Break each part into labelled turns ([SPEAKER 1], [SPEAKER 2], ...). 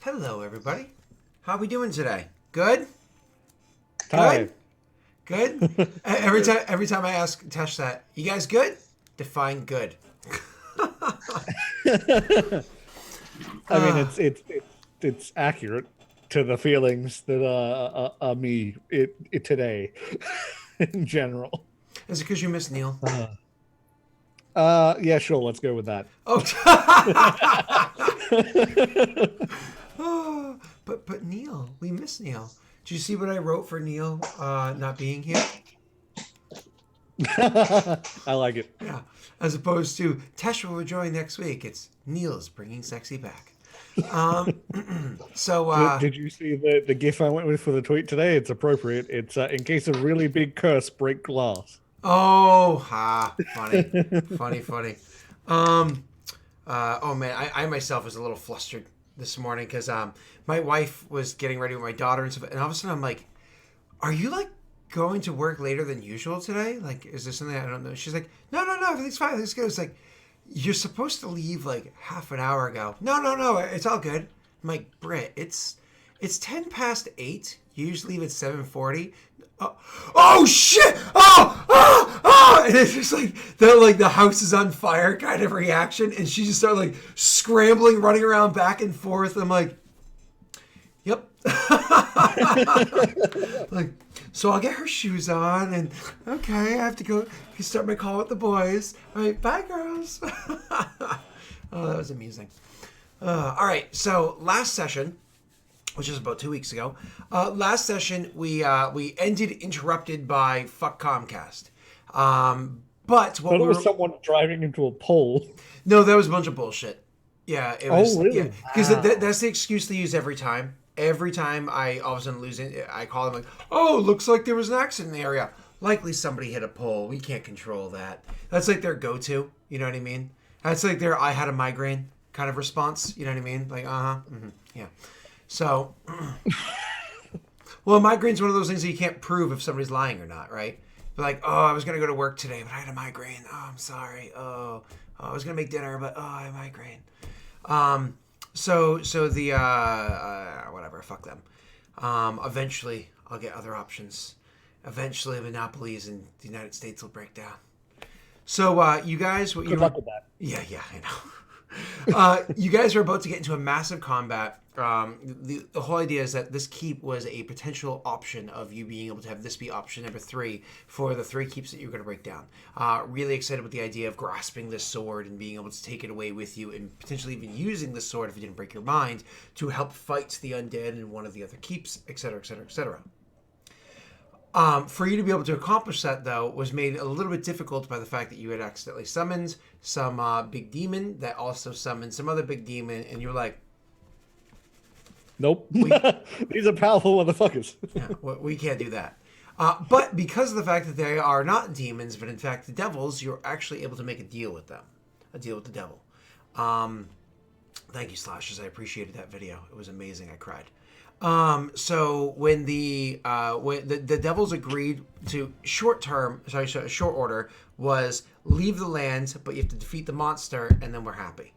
[SPEAKER 1] Hello, everybody. How are we doing today? Good?
[SPEAKER 2] Hi.
[SPEAKER 1] Good? Good? Every time I ask Tesh that, you guys good? Define good.
[SPEAKER 2] I mean,
[SPEAKER 1] Uh,
[SPEAKER 2] it's accurate to the feelings that me today in general.
[SPEAKER 1] is it because you miss Neil?
[SPEAKER 2] Yeah, sure. Let's go with that.
[SPEAKER 1] Oh, oh, but Neil, we miss Neil. Did you see what I wrote for Neil not being here?
[SPEAKER 2] I like it.
[SPEAKER 1] Yeah, as opposed to Tesh will join next week. It's Neil's bringing sexy back. Um, so
[SPEAKER 2] Did you see the GIF I went with for the tweet today? It's appropriate. It's in case of really big curse, break glass.
[SPEAKER 1] oh, funny, funny, funny. Um, oh man, I myself was a little flustered this morning because my wife was getting ready with my daughter and stuff, and all of a sudden I'm like, "Are you like going to work later than usual today? Like, is there something I don't know?" She's like, "No, no, no, everything's fine, everything's good." It's like, "You're supposed to leave like half an hour ago." No, no, no, it's all good. I'm like, Britt, it's 10 past 8. You usually leave at 7:40. Oh shit! Oh, oh, oh! And it's just like the house is on fire kind of reaction, and she just started like scrambling, running around back and forth. I'm like, yep. Like, so I'll get her shoes on, and okay, I have to go start my call with the boys. All right, bye, girls. Oh, that was amusing. All right, so last session, which is about 2 weeks ago. Last session, we ended interrupted by fuck Comcast. But what
[SPEAKER 2] But it
[SPEAKER 1] we
[SPEAKER 2] was
[SPEAKER 1] were
[SPEAKER 2] someone driving into a pole.
[SPEAKER 1] no, that was a bunch of bullshit. Yeah, it
[SPEAKER 2] Oh,
[SPEAKER 1] was yeah
[SPEAKER 2] really?
[SPEAKER 1] because
[SPEAKER 2] Wow.
[SPEAKER 1] that's the excuse they use every time. Every time I all of a sudden lose it, I call them like, "Oh, looks like there was an accident in the area. Likely somebody hit a pole. We can't control that." That's like their go-to. You know what I mean? That's like their "I had a migraine" kind of response. You know what I mean? Like, yeah. So well, migraine's one of those things that you can't prove if somebody's lying or not, right? But like, oh, I was gonna go to work today, but I had a migraine. Oh, I'm sorry. Oh, I was gonna make dinner, but oh, I have a migraine. So the whatever, fuck them. Eventually, I'll get other options. Eventually, monopolies in the United States will break down. So you guys, what you
[SPEAKER 2] Good
[SPEAKER 1] were?
[SPEAKER 2] luck with that.
[SPEAKER 1] Yeah, yeah, I know. You guys are about to get into a massive combat. The whole idea is that this keep was a potential option of you being able to have this be option number 3 for the 3 keeps that you're going to break down. Really excited with the idea of grasping this sword and being able to take it away with you and potentially even using this sword if you didn't break your mind to help fight the undead in one of the other keeps, etc., etc., etc. For you to be able to accomplish that, though, was made a little bit difficult by the fact that you had accidentally summoned some big demon that also summoned some other big demon, and you're like,
[SPEAKER 2] Nope.
[SPEAKER 1] we,
[SPEAKER 2] These are powerful motherfuckers.
[SPEAKER 1] yeah, we can't do that. But because of the fact that they are not demons, but in fact the devils, you're actually able to make a deal with them, a deal with the devil. Thank you, Slashes. I appreciated that video. It was amazing. I cried. So when the devils agreed to short order was leave the land, but you have to defeat the monster, and then we're happy.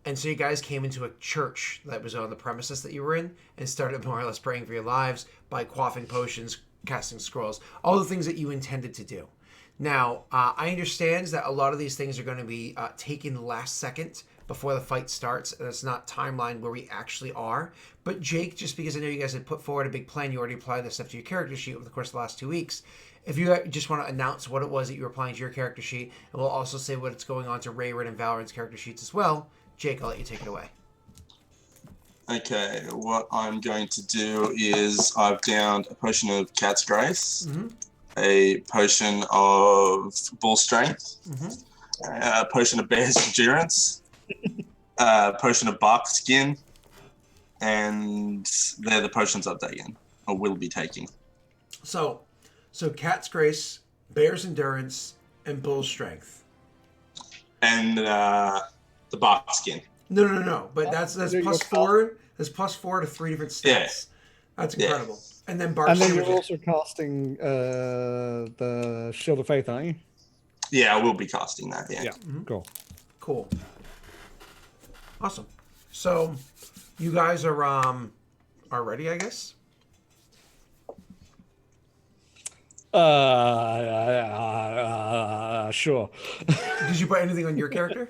[SPEAKER 1] And so you guys came into a church that was on the premises that you were in and started more or less praying for your lives by quaffing potions, casting scrolls, all the things that you intended to do. Now, I understand that a lot of these things are going to be taken last second before the fight starts, and it's not timeline where we actually are. But Jake, just because I know you guys had put forward a big plan, you already applied this stuff to your character sheet over the course of the last 2 weeks. If you just want to announce what it was that you were applying to your character sheet, and we'll also say what's going on to Rayred and Valorant's character sheets as well. Jake, I'll let you take it away.
[SPEAKER 3] Okay, what I'm going to do is I've downed a potion of Cat's Grace, a potion of Bull Strength, a potion of Bear's Endurance, a potion of Bark Skin, and they're the potions I've taken, or will be taking.
[SPEAKER 1] So Cat's Grace, Bear's Endurance, and Bull's Strength.
[SPEAKER 3] And the Bark Skin.
[SPEAKER 1] No. But that's plus 4. That's plus 4 to 3 different stats.
[SPEAKER 3] Yeah.
[SPEAKER 1] That's incredible. Yeah. And then Bark
[SPEAKER 2] And then
[SPEAKER 1] Skin.
[SPEAKER 2] you're also casting the Shield of Faith, aren't you?
[SPEAKER 3] Yeah, I will be casting that. Yeah.
[SPEAKER 2] Cool.
[SPEAKER 1] Cool. Awesome. So, you guys are ready, I guess.
[SPEAKER 2] Sure.
[SPEAKER 1] Did you put anything on your character?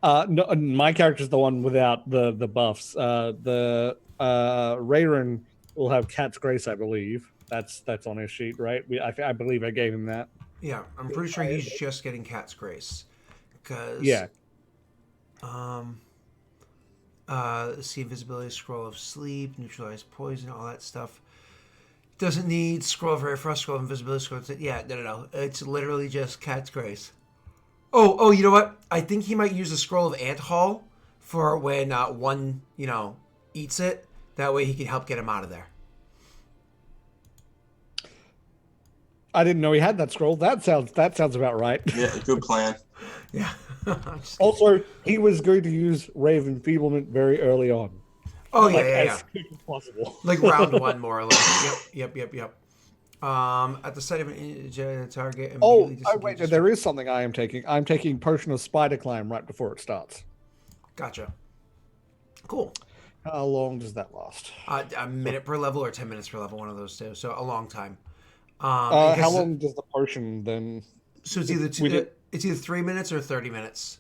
[SPEAKER 2] No, my character's the one without the buffs. The Rayron will have Cat's Grace, I believe. That's on his sheet, right? I believe I gave him that.
[SPEAKER 1] Yeah, I'm pretty sure he's just getting Cat's Grace. Because,
[SPEAKER 2] Yeah.
[SPEAKER 1] see invisibility, scroll of sleep, neutralize poison, all that stuff. Doesn't need scroll of very frost, scroll of invisibility, scroll of... Yeah, no. It's literally just Cat's Grace. Oh, you know what? I think he might use the scroll of Ant Hall for when one, eats it. That way he can help get him out of there.
[SPEAKER 2] I didn't know he had that scroll. That sounds about right.
[SPEAKER 3] Yeah, good plan.
[SPEAKER 1] Yeah.
[SPEAKER 2] Also, he was going to use Ray of Enfeeblement very early on.
[SPEAKER 1] Oh, yeah.
[SPEAKER 2] As quick as possible.
[SPEAKER 1] Like round one, more or less. Yep. At the sight of an target...
[SPEAKER 2] Wait, there is something I am taking. I'm taking Potion of Spider Climb right before it starts.
[SPEAKER 1] Gotcha. Cool.
[SPEAKER 2] How long does that last?
[SPEAKER 1] A minute per level or 10 minutes per level, one of those two. So a long time.
[SPEAKER 2] How long does the potion then?
[SPEAKER 1] So it's either it's either 3 minutes or 30 minutes.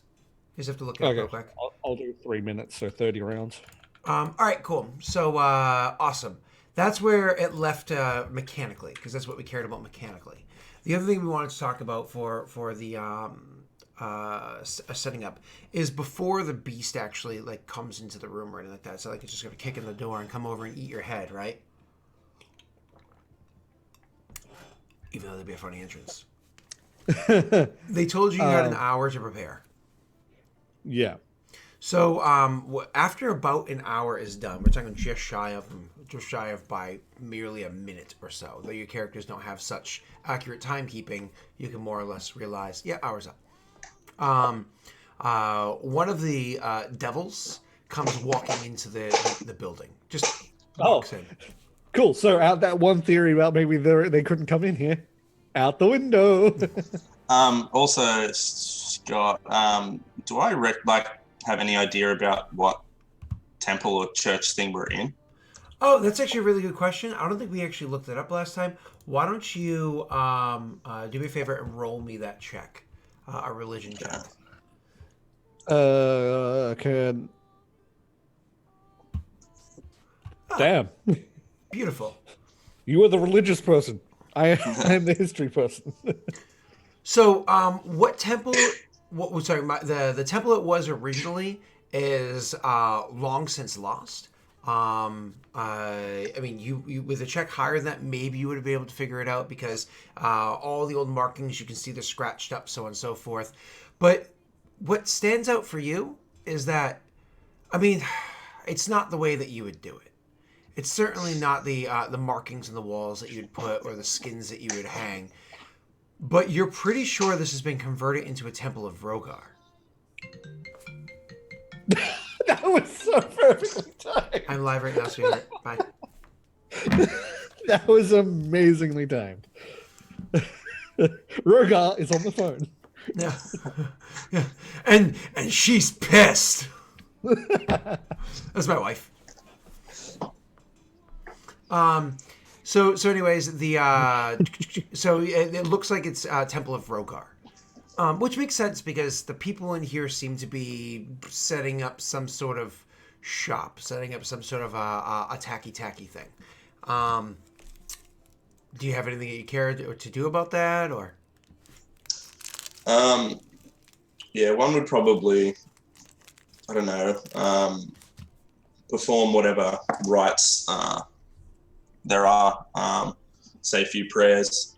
[SPEAKER 1] You just have to look it up real quick.
[SPEAKER 2] I'll do 3 minutes, so 30 rounds.
[SPEAKER 1] All right, cool. So awesome. That's where it left mechanically, because that's what we cared about mechanically. The other thing we wanted to talk about for the setting up is before the beast actually comes into the room or anything like that. So it's just gonna kick in the door and come over and eat your head, right? Even though that'd be a funny entrance. They told you had an hour to prepare.
[SPEAKER 2] Yeah.
[SPEAKER 1] So after about an hour is done, we're talking just shy of by merely a minute or so. Though your characters don't have such accurate timekeeping, you can more or less realize, hour's up. One of the devils comes walking into the building. Just walks in.
[SPEAKER 2] Cool. So out that one theory about maybe they couldn't come in here, out the window.
[SPEAKER 3] Also, Scott, do I have any idea about what temple or church thing we're in?
[SPEAKER 1] Oh, that's actually a really good question. I don't think we actually looked it up last time. Why don't you do me a favor and roll me that check, a religion check.
[SPEAKER 2] Damn.
[SPEAKER 1] Beautiful.
[SPEAKER 2] You are the religious person. I am the history person.
[SPEAKER 1] So, what temple? The temple it was originally is long since lost. I mean, you with a check higher than that, maybe you would be able to figure it out because all the old markings you can see they're scratched up, so on and so forth. But what stands out for you is that, I mean, it's not the way that you would do it. It's certainly not the markings on the walls that you'd put or the skins that you would hang. But you're pretty sure this has been converted into a temple of Rogar.
[SPEAKER 2] That was so perfectly timed.
[SPEAKER 1] I'm live right now, sweetheart. Bye.
[SPEAKER 2] That was amazingly timed. Rogar is on the phone.
[SPEAKER 1] Yeah. And she's pissed. That's my wife. So anyways, so it looks like it's Temple of Rogar, which makes sense because the people in here seem to be setting up some sort of shop, setting up some sort of a tacky thing. Do you have anything that you care to do about that, or?
[SPEAKER 3] Yeah, one would probably, I don't know, perform whatever rites there are, say a few prayers,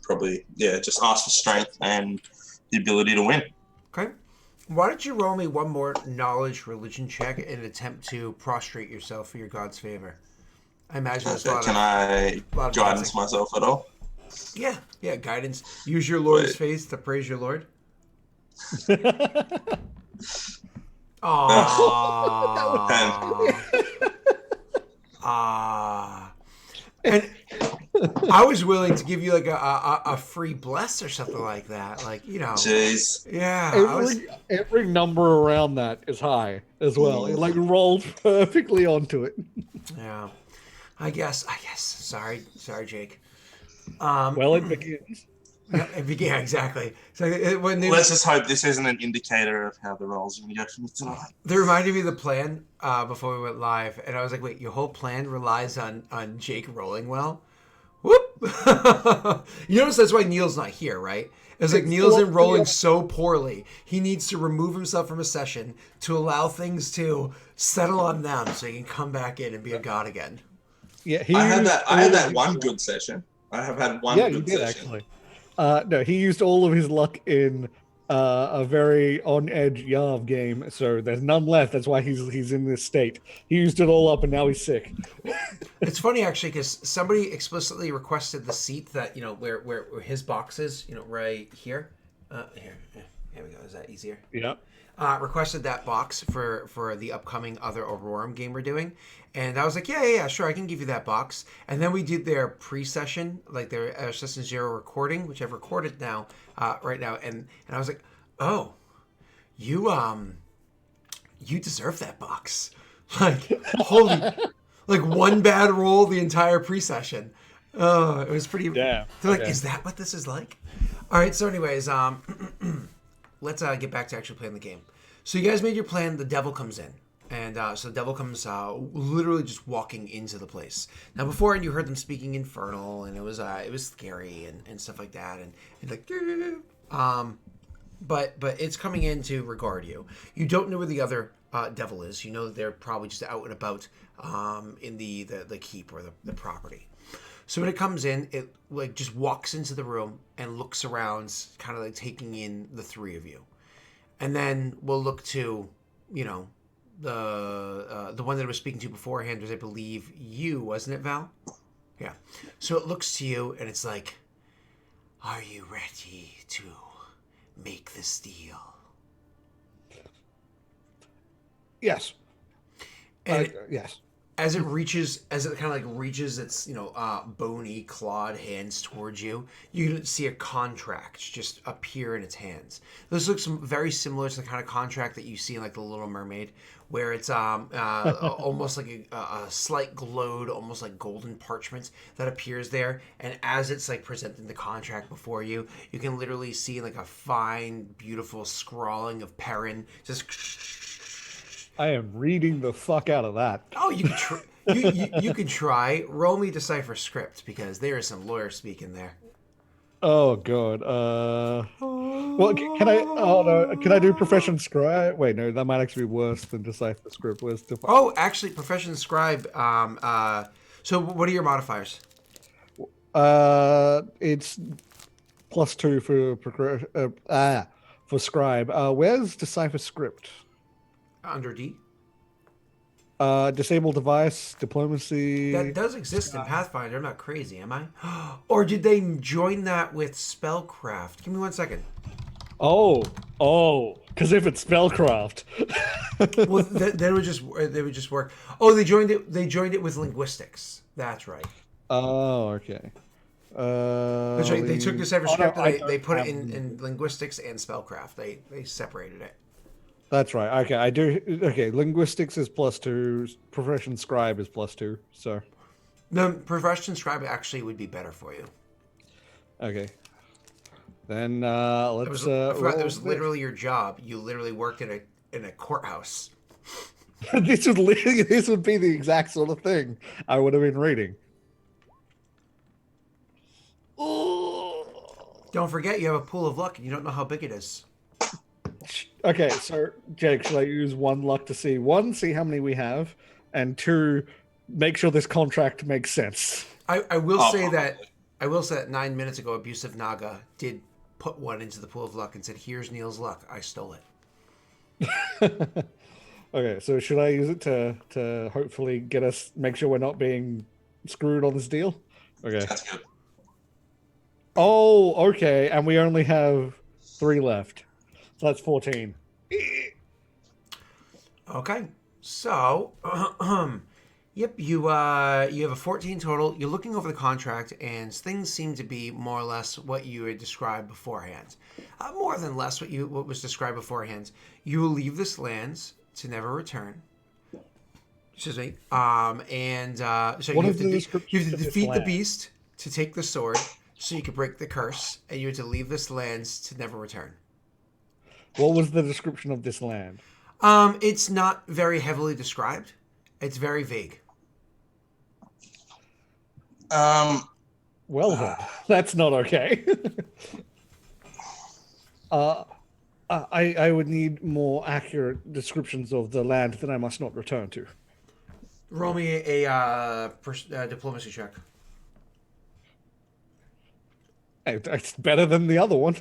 [SPEAKER 3] probably, just ask for strength and the ability to win.
[SPEAKER 1] Okay. Why don't you roll me one more knowledge religion check in an attempt to prostrate yourself for your god's favor? I imagine there's a lot
[SPEAKER 3] Can I guidance myself at all?
[SPEAKER 1] Yeah, guidance. Use your Lord's faith to praise your Lord. Aww. And I was willing to give you like a free bless or something like that. Like, you know.
[SPEAKER 3] Jeez.
[SPEAKER 1] Yeah.
[SPEAKER 2] Every number around that is high as well. It like rolled perfectly onto it.
[SPEAKER 1] Yeah. I guess. Sorry, Jake.
[SPEAKER 2] Well, it begins.
[SPEAKER 1] Yeah, exactly. So
[SPEAKER 3] Let's just hope this isn't an indicator of how the rolls are going to go for me tonight.
[SPEAKER 1] They reminded me of the plan before we went live, and I was like, "Wait, your whole plan relies on Jake rolling well." Whoop! You notice that's why Neil's not here, right? It's like Neil's in rolling so poorly. He needs to remove himself from a session to allow things to settle on them, so he can come back in and be a god again.
[SPEAKER 2] Yeah,
[SPEAKER 3] I had that one good session. I have had one good session.
[SPEAKER 2] Actually. No, he used all of his luck in a very on-edge Yarv game, so there's none left. That's why he's in this state. He used it all up, and now he's sick.
[SPEAKER 1] It's funny, actually, because somebody explicitly requested the seat that, you know, where his box is, you know, right here. Here we go. Is that easier?
[SPEAKER 2] Yeah.
[SPEAKER 1] Requested that box for the upcoming other Aurorum game we're doing. And I was like, yeah, sure, I can give you that box. And then we did their pre-session, like their Session 0 recording, which I've recorded now, right now. And I was like, oh, you deserve that box. Like, holy, like one bad roll the entire pre-session. Oh, it was pretty.
[SPEAKER 2] Yeah.
[SPEAKER 1] They're like, is that what this is like? All right. So, anyways, let's get back to actually playing the game. So you guys made your plan. The devil comes in. And so the devil comes literally just walking into the place. Now beforehand you heard them speaking Infernal, and it was scary and stuff like that, and like but it's coming in to regard you. You don't know where the other devil is. You know that they're probably just out and about in the keep or the property. So when it comes in, it like just walks into the room and looks around, kind of like taking in the three of you, and then we'll look to, you know, the one that I was speaking to beforehand was, I believe, you, wasn't it, Val? Yeah. So it looks to you and it's like, are you ready to make this deal?
[SPEAKER 2] Yes.
[SPEAKER 1] And
[SPEAKER 2] yes.
[SPEAKER 1] as it kind of like reaches its, you know, bony, clawed hands towards you, you can see a contract just appear in its hands. This looks very similar to the kind of contract that you see in like The Little Mermaid, where it's almost like a slight glowed, almost like golden parchment that appears there. And as it's like presenting the contract before you, you can literally see like a fine, beautiful scrawling of Perrin just.
[SPEAKER 2] I am reading the fuck out of that.
[SPEAKER 1] Oh, you can you can try. Roll me Decipher Script, because there is some lawyer speak in there.
[SPEAKER 2] Oh god. Well, can I? Oh no. Can I do Profession Scribe? Wait, no. That might actually be worse than Decipher Script.
[SPEAKER 1] Oh, actually, Profession Scribe. So what are your modifiers?
[SPEAKER 2] It's +2 for Scribe. Where's Decipher Script?
[SPEAKER 1] Under D.
[SPEAKER 2] Disable device, diplomacy.
[SPEAKER 1] That does exist in Pathfinder. I'm not crazy, am I? Or did they join that with spellcraft? Give me 1 second.
[SPEAKER 2] Oh, because if it's spellcraft,
[SPEAKER 1] well, then it would just work. Oh, they joined it. They joined it with linguistics. That's right.
[SPEAKER 2] Oh, okay.
[SPEAKER 1] That's right. They took Decipher Script and they put it in linguistics and spellcraft. They separated it.
[SPEAKER 2] That's right. Okay, I do. Okay, linguistics is +2. Profession Scribe is +2. So,
[SPEAKER 1] the Profession Scribe actually would be better for you.
[SPEAKER 2] Okay. Then let's.
[SPEAKER 1] I forgot, it was literally your job. You literally worked in a courthouse.
[SPEAKER 2] This would be the exact sort of thing I would have been reading.
[SPEAKER 1] Don't forget, you have a pool of luck, and you don't know how big it is.
[SPEAKER 2] Okay, so Jake, shall I use 1 luck to see how many we have, and 2, make sure this contract makes sense.
[SPEAKER 1] I will say that 9 minutes ago, Abusive Naga did put 1 into the pool of luck and said, "Here's Neil's luck. I stole it."
[SPEAKER 2] Okay, so should I use it to hopefully make sure we're not being screwed on this deal? Okay.
[SPEAKER 3] That's good.
[SPEAKER 2] Oh, okay, and we only have 3 left. So that's 14.
[SPEAKER 1] Okay, so Yep, you have a 14 total. You're looking over the contract, and things seem to be more or less what you had described beforehand. More than less what was described beforehand. You will leave this land to never return. Excuse me. So you have to defeat the beast to take the sword, so you can break the curse, and you have to leave this land to never return.
[SPEAKER 2] What was the description of this land?
[SPEAKER 1] It's not very heavily described. It's very vague.
[SPEAKER 2] Well then, that's not okay. I would need more accurate descriptions of the land that I must not return to.
[SPEAKER 1] Roll me a diplomacy check.
[SPEAKER 2] It's better than the other one.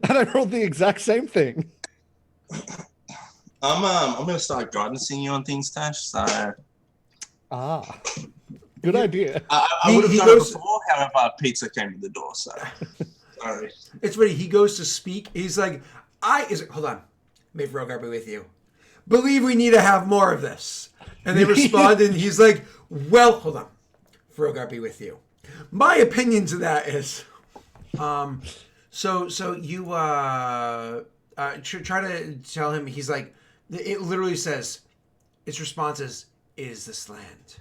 [SPEAKER 2] And I rolled the exact same thing.
[SPEAKER 3] I'm gonna start guidancing you on things, Tash. So
[SPEAKER 2] good idea.
[SPEAKER 3] I would have done it before, however, pizza came to the door, so sorry.
[SPEAKER 1] It's funny, he goes to speak, he's like, hold on. May Rogar be with you. Believe we need to have more of this. And they respond, and he's like, well, hold on. Rogar be with you. My opinion to that is, so you try to tell him, he's like, it literally says, its response is this land.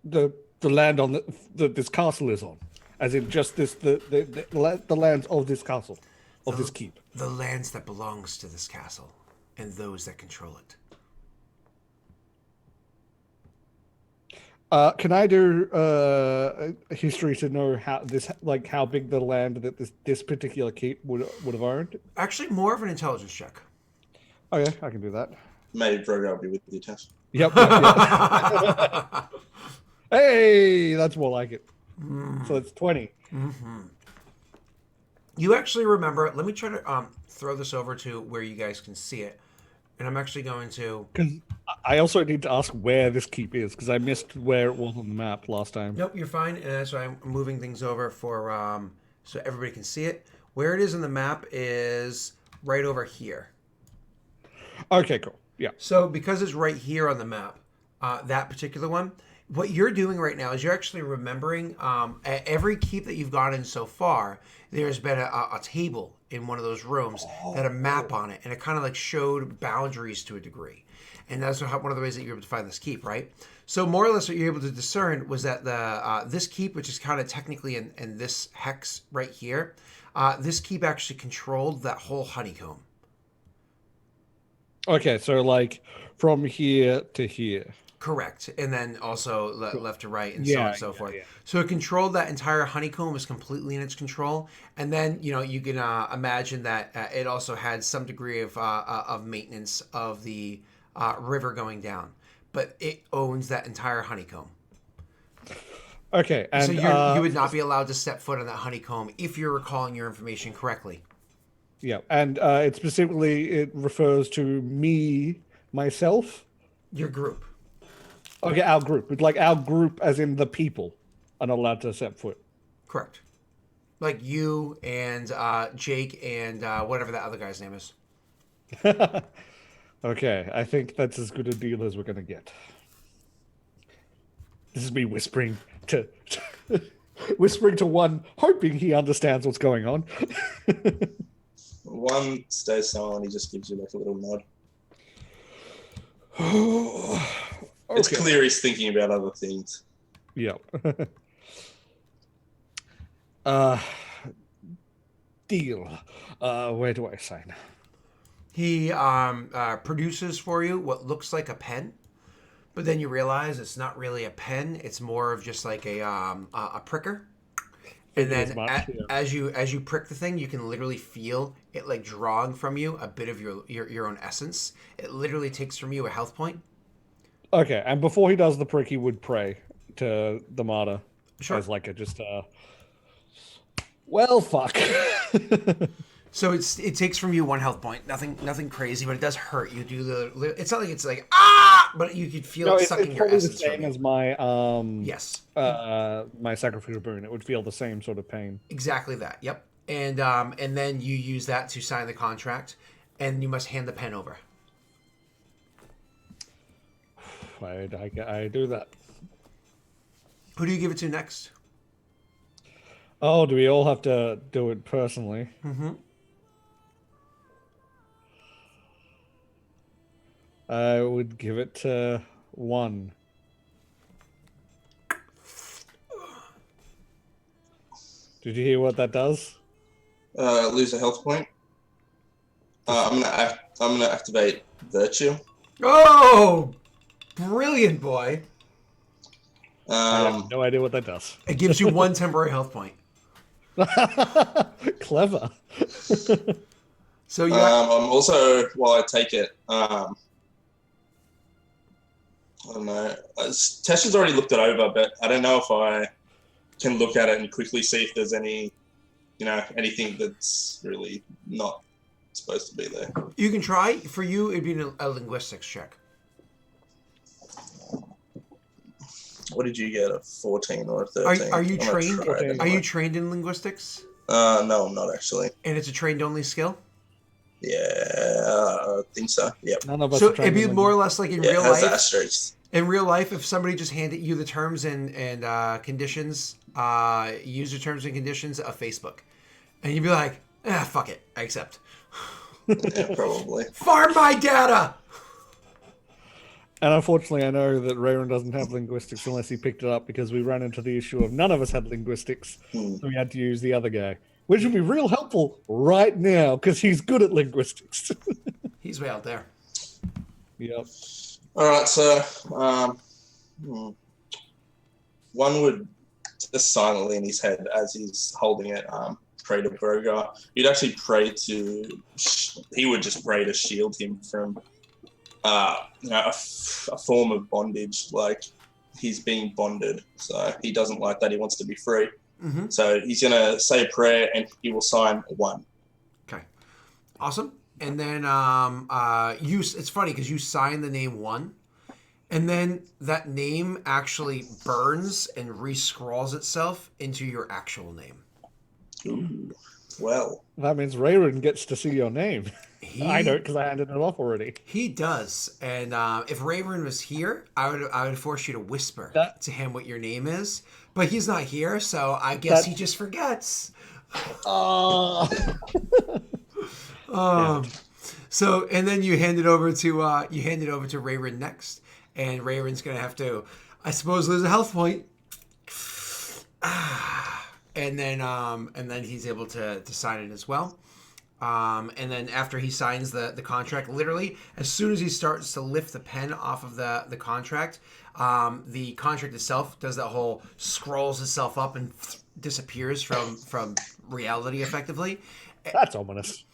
[SPEAKER 2] The land on this castle is on, as in just the lands of this castle, of this keep.
[SPEAKER 1] The lands that belongs to this castle, and those that control it.
[SPEAKER 2] Can I do a history to know how big the land that this particular keep would have owned?
[SPEAKER 1] Actually, more of an intelligence check.
[SPEAKER 2] Okay, I can do that.
[SPEAKER 3] Maybe Brogo will be with you, Tash.
[SPEAKER 2] Yep. Hey, that's more like it. So it's 20.
[SPEAKER 1] Mm-hmm. You actually remember. Let me try to throw this over to where you guys can see it. And I'm actually going to...
[SPEAKER 2] Because I also need to ask where this keep is, because I missed where it was on the map last time.
[SPEAKER 1] Nope, you're fine. And that's why I'm moving things over for so everybody can see it. Where it is on the map is right over here.
[SPEAKER 2] Okay, cool. Yeah.
[SPEAKER 1] So because it's right here on the map, that particular one, what you're doing right now is you're actually remembering every keep that you've gotten so far, there's been a table in one of those rooms that had a map on it, and it kind of like showed boundaries to a degree. And that's one of the ways that you're able to find this keep, right? So more or less what you're able to discern was that this keep, which is kind of technically in this hex right here, this keep actually controlled that whole honeycomb.
[SPEAKER 2] Okay, so like from here to here.
[SPEAKER 1] Correct. And then also left to right and so on and so forth. Yeah. So it controlled that entire honeycomb, was completely in its control. And then, you can imagine that it also had some degree of maintenance of the river going down. But it owns that entire honeycomb.
[SPEAKER 2] Okay. And,
[SPEAKER 1] so you would not be allowed to step foot on that honeycomb if you're recalling your information correctly.
[SPEAKER 2] Yeah. And it refers to me, myself.
[SPEAKER 1] Your group.
[SPEAKER 2] Okay, our group. Like our group as in the people are not allowed to step foot.
[SPEAKER 1] Correct. Like you and Jake and whatever that other guy's name is.
[SPEAKER 2] Okay, I think that's as good a deal as we're going to get. This is me whispering to one, hoping he understands what's going on.
[SPEAKER 3] One stays silent, he just gives you like a little nod.
[SPEAKER 2] Okay.
[SPEAKER 3] It's clear he's thinking about other things.
[SPEAKER 2] Yep. Deal. Where do I sign?
[SPEAKER 1] He produces for you what looks like a pen, but then you realize it's not really a pen. It's more of just like a pricker. And then as you prick the thing, you can literally feel it like drawing from you a bit of your own essence. It literally takes from you a health point.
[SPEAKER 2] Okay, and before he does the prick, he would pray to the martyr.
[SPEAKER 1] Sure.
[SPEAKER 2] As like well, fuck.
[SPEAKER 1] So it takes from you one health point. Nothing crazy, but it does hurt. You do it's not like it's like but you could feel it sucking your essence. It's
[SPEAKER 2] probably the same as my
[SPEAKER 1] yes.
[SPEAKER 2] My sacrificial burn. It would feel the same sort of pain.
[SPEAKER 1] Exactly that. Yep. And then you use that to sign the contract, and you must hand the pen over.
[SPEAKER 2] I do that.
[SPEAKER 1] Who do you give it to next?
[SPEAKER 2] Oh, do we all have to do it personally?
[SPEAKER 1] Mm-hmm.
[SPEAKER 2] I would give it to 1. Did you hear what that does?
[SPEAKER 3] Lose a health point. I'm gonna activate Virtue.
[SPEAKER 1] Oh, brilliant, boy.
[SPEAKER 2] I have no idea what that does.
[SPEAKER 1] It gives you 1 temporary health point.
[SPEAKER 2] Clever.
[SPEAKER 1] So you
[SPEAKER 3] I'm also, while I take it, I don't know. Tessa's already looked it over, but I don't know if I can look at it and quickly see if there's any, anything that's really not supposed to be there.
[SPEAKER 1] You can try. For you, it'd be a linguistics check.
[SPEAKER 3] What did you get? A 14 or a 13?
[SPEAKER 1] Are you trained?
[SPEAKER 3] Anyway.
[SPEAKER 1] Are you trained in linguistics?
[SPEAKER 3] No, I'm not actually.
[SPEAKER 1] And it's a trained only skill?
[SPEAKER 3] Yeah, I think so. Yep.
[SPEAKER 2] None of us
[SPEAKER 1] So
[SPEAKER 2] are trained
[SPEAKER 1] it'd be
[SPEAKER 2] in
[SPEAKER 1] more or less like in
[SPEAKER 3] Yeah,
[SPEAKER 1] real
[SPEAKER 3] it has
[SPEAKER 1] life.
[SPEAKER 3] asterisks.
[SPEAKER 1] In real life, if somebody just handed you the terms and conditions, user terms and conditions of Facebook, and you'd be like, fuck it, I accept.
[SPEAKER 3] Yeah, probably.
[SPEAKER 1] Farm my data!
[SPEAKER 2] And unfortunately, I know that Rayron doesn't have linguistics unless he picked it up because we ran into the issue of none of us had linguistics. So we had to use the other guy, which would be real helpful right now because he's good at linguistics.
[SPEAKER 1] He's way out there.
[SPEAKER 2] Yep.
[SPEAKER 3] All right, so one would just silently in his head as he's holding it, pray to Brogar. He'd actually pray to. He would just pray to shield him from, a form of bondage. Like he's being bonded, so he doesn't like that. He wants to be free.
[SPEAKER 1] Mm-hmm.
[SPEAKER 3] So he's gonna say a prayer, and he will sign 1.
[SPEAKER 1] Okay. Awesome. And then it's funny because you sign the name 1, and then that name actually burns and re-scrawls itself into your actual name.
[SPEAKER 3] Ooh, well.
[SPEAKER 2] That means Rayron gets to see your name. I don't because I handed it off already.
[SPEAKER 1] He does. And if Rayron was here, I would force you to whisper to him what your name is. But he's not here, so I guess he just forgets. So and then you hand it over to Rayron next, and Rayron's gonna have to, I suppose, lose a health point. And then he's able to sign it as well. And then after he signs the contract, literally as soon as he starts to lift the pen off of the contract, the contract itself does that whole scrolls itself up and disappears from reality effectively.
[SPEAKER 2] That's ominous.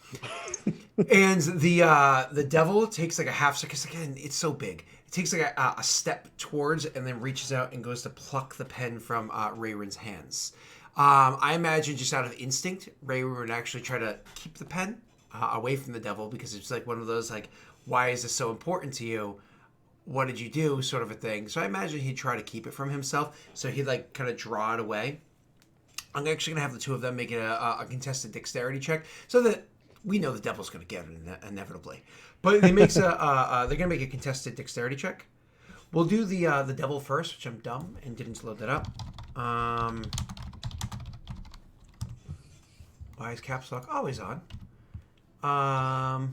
[SPEAKER 1] And the devil takes like a half second, because again, it's so big. It takes like a step towards and then reaches out and goes to pluck the pen from Rayron's hands. I imagine just out of instinct, Rayron would actually try to keep the pen away from the devil because it's like one of those like, why is this so important to you? What did you do? Sort of a thing. So I imagine he'd try to keep it from himself. So he'd like kind of draw it away. I'm actually gonna have the two of them make it a contested dexterity check so that we know the devil's gonna get it inevitably. But they're gonna make a contested dexterity check. We'll do the devil first, which I'm dumb and didn't load that up. Why is caps lock always on?
[SPEAKER 2] I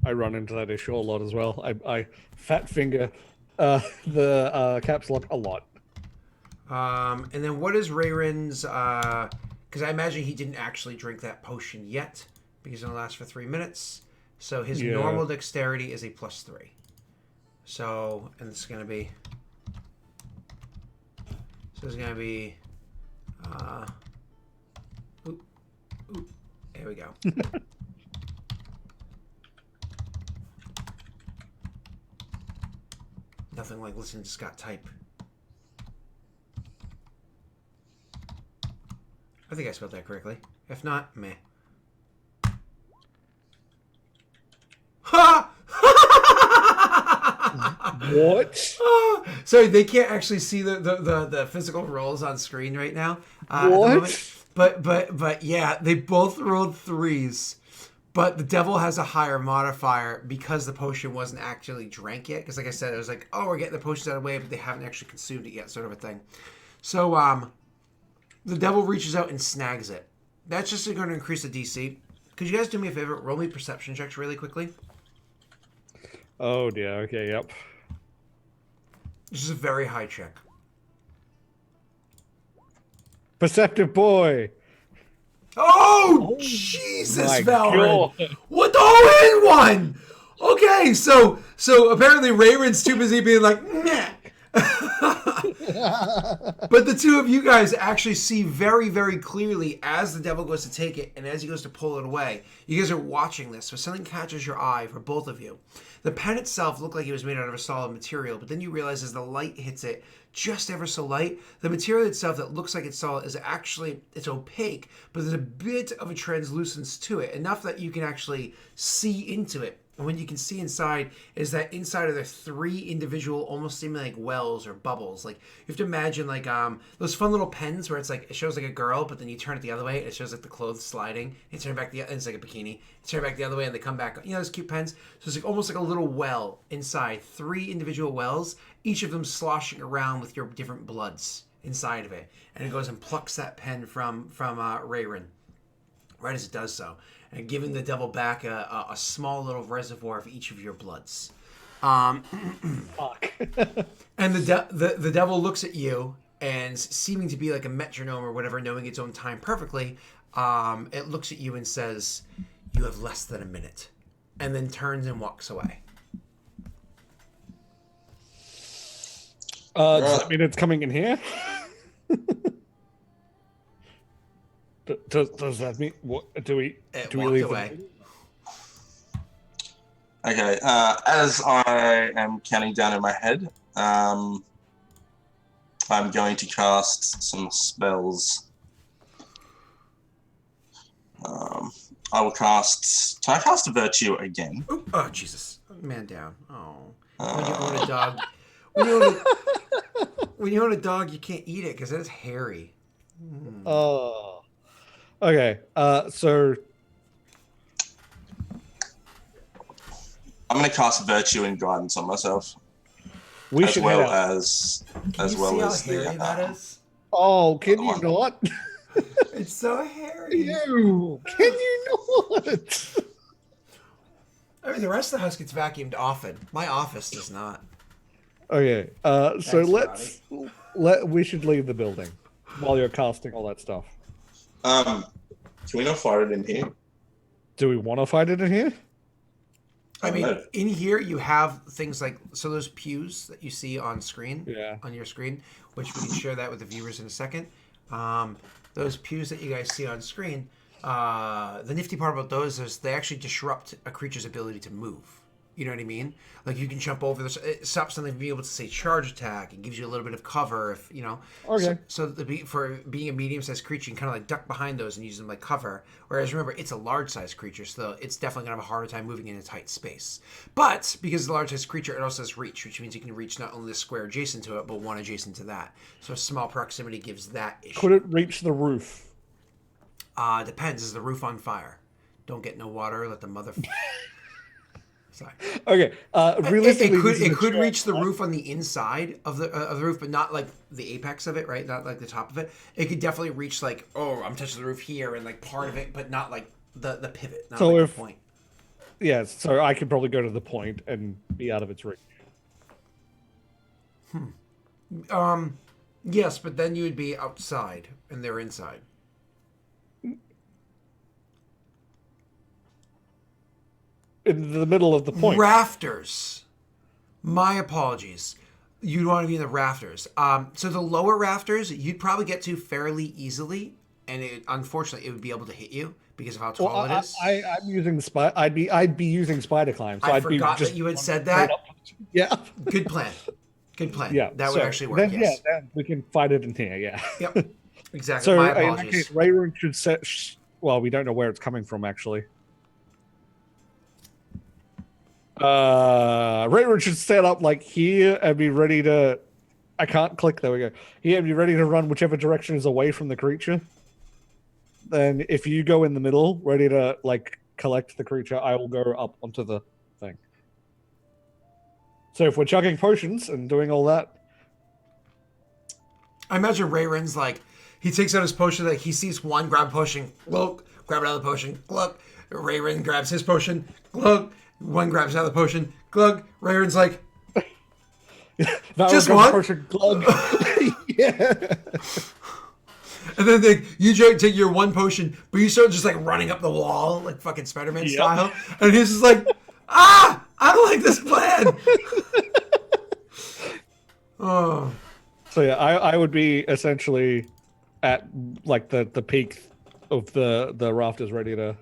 [SPEAKER 2] run into that issue a lot as well. I fat finger the caps lock a lot.
[SPEAKER 1] And then what is Rayron's? Because I imagine he didn't actually drink that potion yet because it'll last for 3 minutes. So his normal dexterity is a +3. So, and it's gonna be. So it's gonna be. There we go. Nothing like listening to Scott type. I think I spelled that correctly. If not, meh. Ha!
[SPEAKER 2] What?
[SPEAKER 1] Sorry, they can't actually see the physical rolls on screen right now.
[SPEAKER 2] What?
[SPEAKER 1] But yeah, they both rolled 3s. But the devil has a higher modifier because the potion wasn't actually drank yet. Because like I said, it was like, oh, we're getting the potions out of the way, but they haven't actually consumed it yet, sort of a thing. So the devil reaches out and snags it. That's just going to increase the DC. Could you guys do me a favor? Roll me perception checks really quickly.
[SPEAKER 2] Oh dear. Okay. Yep.
[SPEAKER 1] This is a very high check.
[SPEAKER 2] Perceptive boy.
[SPEAKER 1] Oh, Jesus,
[SPEAKER 2] my
[SPEAKER 1] Valorant.
[SPEAKER 2] God.
[SPEAKER 1] What the all-in one? Okay, so apparently Rayron's too busy being like, meh. But the two of you guys actually see very, very clearly as the devil goes to take it and as he goes to pull it away. You guys are watching this, so something catches your eye for both of you. The pen itself looked like it was made out of a solid material, but then you realize as the light hits it, just ever so light, the material itself that looks like it's solid is actually, it's opaque, but there's a bit of a translucence to it, enough that you can actually see into it. And when you can see inside is that inside are there 3 individual, almost seeming like wells or bubbles. Like you have to imagine like those fun little pens where it's like it shows like a girl, but then you turn it the other way and it shows like the clothes sliding. And turn back and it's like a bikini. You turn it back the other way and they come back. You know those cute pens. So it's like almost like a little well inside. 3 individual wells, each of them sloshing around with your different bloods inside of it. And it goes and plucks that pen from Rayron. Right as it does so. And giving the devil back a small little reservoir of each of your bloods.
[SPEAKER 2] Fuck.
[SPEAKER 1] And the devil looks at you and seeming to be like a metronome or whatever, knowing its own time perfectly, it looks at you and says, "You have less than a minute," and then turns and walks away.
[SPEAKER 2] Does that mean it's coming in here? Does that mean what do we leave
[SPEAKER 1] away?
[SPEAKER 3] Okay, as I am counting down in my head, I'm going to cast some spells. I will cast. Can I cast a Virtue again?
[SPEAKER 1] Oh Jesus! Man down. Oh. When you own a dog, you can't eat it because it's hairy.
[SPEAKER 2] Oh. Okay, so
[SPEAKER 3] I'm going to cast Virtue and Guidance on myself,
[SPEAKER 2] we
[SPEAKER 3] as
[SPEAKER 2] should
[SPEAKER 3] well
[SPEAKER 2] head out.
[SPEAKER 3] as
[SPEAKER 1] Can you
[SPEAKER 3] well
[SPEAKER 1] see
[SPEAKER 3] as
[SPEAKER 1] how hairy
[SPEAKER 3] the.
[SPEAKER 1] that is?
[SPEAKER 2] Oh, can you not?
[SPEAKER 1] It's so hairy.
[SPEAKER 2] You can you not?
[SPEAKER 1] I mean, the rest of the house gets vacuumed often. My office does not.
[SPEAKER 2] Okay, so
[SPEAKER 1] Thanks,
[SPEAKER 2] we should leave the building while you're casting all that stuff.
[SPEAKER 3] Can we not fight it in here?
[SPEAKER 2] Do we want to fight it in here?
[SPEAKER 1] I mean, in here you have things like those pews that you see on screen, on your screen, which we can share that with the viewers in a second. Those pews that you guys see on screen, the nifty part about those is they actually disrupt a creature's ability to move. You know what I mean? Like you can jump over this. It stops something from being able to say charge attack and gives you a little bit of cover. If you know.
[SPEAKER 2] Okay.
[SPEAKER 1] So for being a medium-sized creature, you can kind of like duck behind those and use them like cover. Whereas remember, it's a large-sized creature, so it's definitely gonna have a harder time moving in a tight space. But because it's a large-sized creature, it also has reach, which means you can reach not only the square adjacent to it, but one adjacent to that. So small proximity gives that issue.
[SPEAKER 2] Could it reach the roof?
[SPEAKER 1] Depends. Is the roof on fire? Don't get no water. Let the mother. Sorry.
[SPEAKER 2] Okay. Realistically,
[SPEAKER 1] it could reach the roof on the inside of the roof, but not like the apex of it, right? Not like the top of it. It could definitely reach like, oh, I'm touching the roof here and like part of it, but not like the pivot, not like the point.
[SPEAKER 2] Yeah, so I could probably go to the point and be out of its reach.
[SPEAKER 1] Yes, but then you would be outside and they're inside.
[SPEAKER 2] In the middle of the point.
[SPEAKER 1] Rafters. My apologies. You'd want to be in the rafters. So the lower rafters, you'd probably get to fairly easily, and unfortunately, it would be able to hit you because of how tall it is.
[SPEAKER 2] I'm using the spider. I'd be using spider climb. So
[SPEAKER 1] I
[SPEAKER 2] I'd
[SPEAKER 1] forgot
[SPEAKER 2] be just
[SPEAKER 1] that you had said that.
[SPEAKER 2] Yeah.
[SPEAKER 1] Good plan. Good plan.
[SPEAKER 2] Yeah,
[SPEAKER 1] that would actually work.
[SPEAKER 2] Then,
[SPEAKER 1] yes.
[SPEAKER 2] Yeah, then we can fight it in here. Yeah.
[SPEAKER 1] Yep. Exactly.
[SPEAKER 2] So
[SPEAKER 1] My
[SPEAKER 2] in
[SPEAKER 1] apologies.
[SPEAKER 2] that case, Rayron should set. Well, we don't know where it's coming from actually. Rayron should set up like here and be ready to. I can't click. There we go. Here and be ready to run whichever direction is away from the creature. Then, if you go in the middle, ready to like collect the creature, I will go up onto the thing. So if we're chugging potions and doing all that,
[SPEAKER 1] I imagine Rayron's like, he takes out his potion, like he sees one, grab a potion, glug, grab another potion, glug. Rayron grabs his potion, glug. One grabs another potion, glug. Rayron's like, just one?
[SPEAKER 2] Potion, glug. Yeah.
[SPEAKER 1] And then you take your one potion, but you start just like running up the wall, like fucking Spider-Man style. And he's just like, I don't like this plan. Oh.
[SPEAKER 2] So yeah, I would be essentially at like the peak of the rafters, ready to.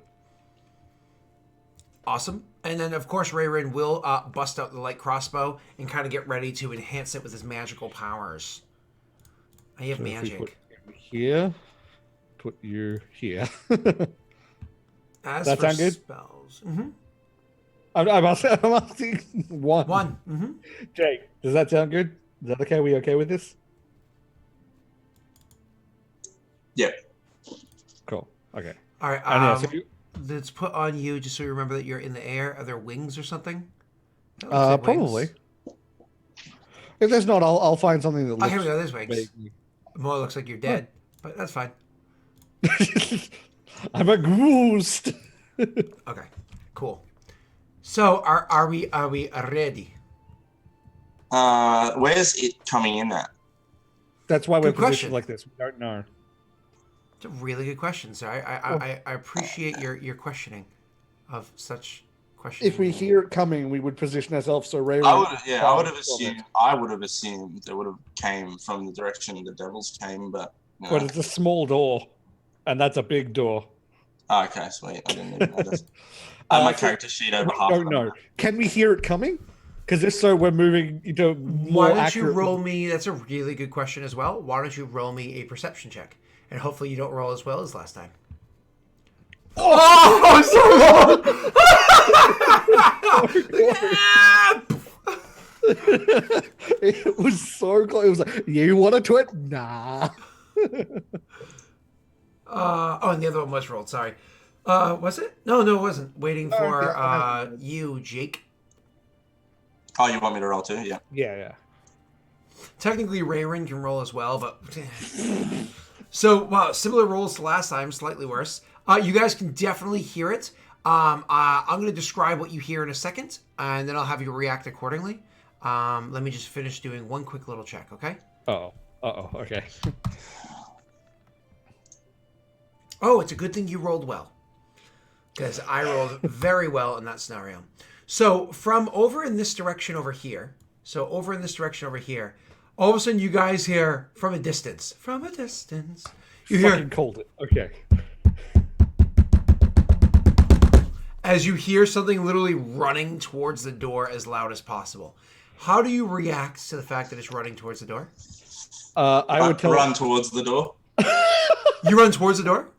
[SPEAKER 1] Awesome. And then of course Rayron will bust out the light crossbow and kind of get ready to enhance it with his magical powers. I have magic.
[SPEAKER 2] Here, put you here.
[SPEAKER 1] As
[SPEAKER 2] that
[SPEAKER 1] for
[SPEAKER 2] sound good?
[SPEAKER 1] Spells, mm-hmm.
[SPEAKER 2] I'm asking one.
[SPEAKER 1] One. Mm-hmm.
[SPEAKER 2] Jake, does that sound good? Is that okay? We okay with this?
[SPEAKER 3] Yeah.
[SPEAKER 2] Cool. Okay.
[SPEAKER 1] All right.
[SPEAKER 2] So
[SPEAKER 1] let's put on you just so you remember that you're in the air. Are there wings or something?
[SPEAKER 2] Probably. If there's not, I'll find something that looks.
[SPEAKER 1] Oh, here we go. There's wings. More looks like you're dead, but that's fine.
[SPEAKER 2] I'm a ghost.
[SPEAKER 1] Okay. Cool. So are we ready?
[SPEAKER 3] Where's it coming in at?
[SPEAKER 2] That's why we're
[SPEAKER 1] Good question.
[SPEAKER 2] positioned like this. We don't know.
[SPEAKER 1] It's a really good question, sir. I appreciate your questioning of such questions.
[SPEAKER 2] If we hear it coming, we would position ourselves so Ray.
[SPEAKER 3] I would have assumed it would have came from the direction the devils came, but. You know.
[SPEAKER 2] But it's a small door, and that's a big door.
[SPEAKER 3] Oh, okay, sweet. I didn't even notice. I have my character sheet over half.
[SPEAKER 2] Don't know. Can we hear it coming? Because if so, we're moving into more
[SPEAKER 1] Why don't
[SPEAKER 2] accurate...
[SPEAKER 1] you roll me? That's a really good question as well. Why don't you roll me a perception check, and hopefully you don't roll as well as last time. Oh, so
[SPEAKER 2] It was so close. It was like, you want to twit? Nah.
[SPEAKER 1] And the other one was rolled. Sorry. Was it? No, it wasn't. Waiting for you, Jake.
[SPEAKER 3] Oh, you want me to roll too? Yeah.
[SPEAKER 2] Yeah.
[SPEAKER 1] Technically, Rayron can roll as well, but so wow, similar rolls to last time, slightly worse. You guys can definitely hear it. I'm going to describe what you hear in a second, and then I'll have you react accordingly. Let me just finish doing one quick little check, okay?
[SPEAKER 2] Okay.
[SPEAKER 1] Oh, it's a good thing you rolled well, because I rolled very well in that scenario. So from over in this direction over here, all of a sudden you guys hear from a distance, you hear
[SPEAKER 2] called it. Okay.
[SPEAKER 1] As you hear something literally running towards the door as loud as possible. How do you react to the fact that it's running towards the door?
[SPEAKER 2] I would
[SPEAKER 3] run towards the door.
[SPEAKER 1] You run towards the door?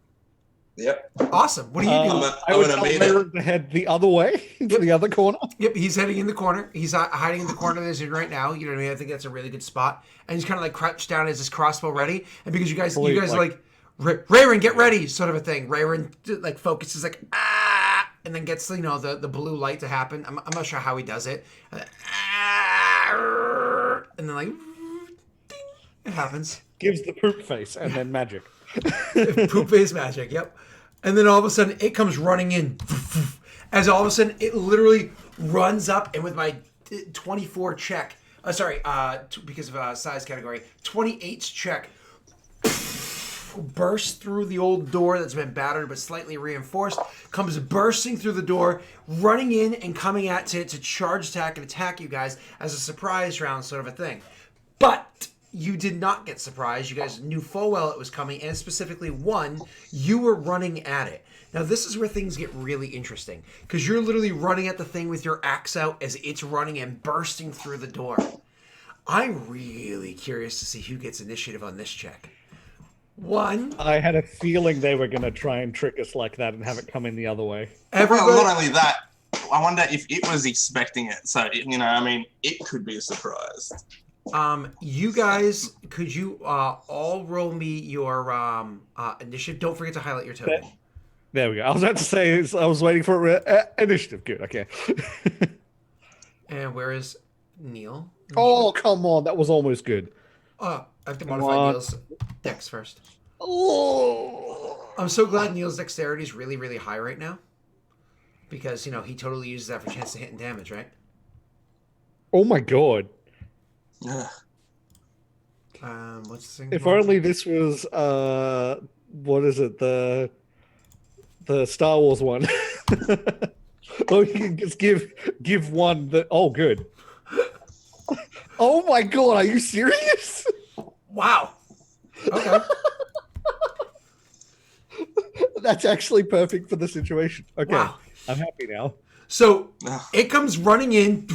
[SPEAKER 3] Yep.
[SPEAKER 1] Awesome. What do you do?
[SPEAKER 2] I would tell Aaron to head the other way, to the other corner.
[SPEAKER 1] Yep, he's heading in the corner. He's hiding in the corner that he's in right now. You know what I mean? I think that's a really good spot. And he's kind of like crouched down as his crossbow ready. And because you guys are like, Rayron, get ready, sort of a thing. Rayron like focuses like, and then gets, you know, the blue light to happen. I'm not sure how he does it. And then like, ding, it happens.
[SPEAKER 2] Gives the poop face and then magic.
[SPEAKER 1] Poop face magic, yep. And then all of a sudden it comes running in. As all of a sudden it literally runs up, and with my 24 check, because of size category, 28's check, bursts through the old door that's been battered but slightly reinforced, comes bursting through the door, running in and coming at to charge attack and attack you guys as a surprise round sort of a thing. But you did not get surprised. You guys knew full well it was coming, and specifically one, you were running at it. Now this is where things get really interesting, because you're literally running at the thing with your axe out as it's running and bursting through the door. I'm really curious to see who gets initiative on this check. One.
[SPEAKER 2] I had a feeling they were going to try and trick us like that and have it come in the other way.
[SPEAKER 3] Well, not only that, I wonder if it was expecting it. So, you know, I mean, it could be a surprise.
[SPEAKER 1] You guys, could you all roll me your initiative? Don't forget to highlight your token.
[SPEAKER 2] There we go. I was about to say, I was waiting for initiative. Good. Okay.
[SPEAKER 1] And where is Neil?
[SPEAKER 2] Oh, come on. That was almost good.
[SPEAKER 1] Oh, I have to
[SPEAKER 2] Come
[SPEAKER 1] modify
[SPEAKER 2] on.
[SPEAKER 1] Neil's dex first.
[SPEAKER 2] Oh.
[SPEAKER 1] I'm so glad Neil's dexterity is really, really high right now. Because, he totally uses that for chance to hit and damage, right?
[SPEAKER 2] Oh my god.
[SPEAKER 3] Yeah.
[SPEAKER 1] What's the thing?
[SPEAKER 2] If only this was, what is it? The Star Wars one. Or you can just give one that. Oh, good. Oh my god, are you serious?
[SPEAKER 1] Wow. Okay.
[SPEAKER 2] That's actually perfect for the situation. Okay,
[SPEAKER 1] Wow.
[SPEAKER 2] I'm happy now.
[SPEAKER 1] So it comes running in,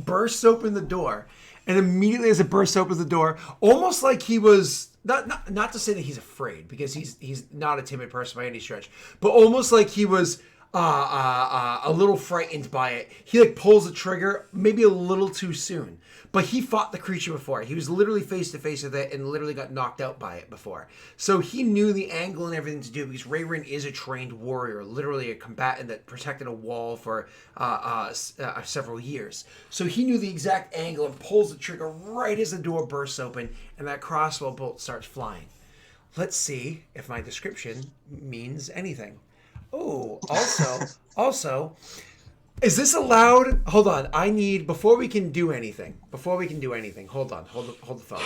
[SPEAKER 1] bursts open the door, and immediately as it bursts open the door, almost like he was not to say that he's afraid, because he's not a timid person by any stretch, but almost like he was a little frightened by it. He like pulls the trigger maybe a little too soon. But he fought the creature before. He was literally face to face with it and literally got knocked out by it before. So he knew the angle and everything to do, because Rayrin is a trained warrior, literally a combatant that protected a wall for several years. So he knew the exact angle and pulls the trigger right as the door bursts open and that crossbow bolt starts flying. Let's see if my description means anything. Oh, also, is this allowed? Hold on. I need, before we can do anything, hold on. Hold the phone.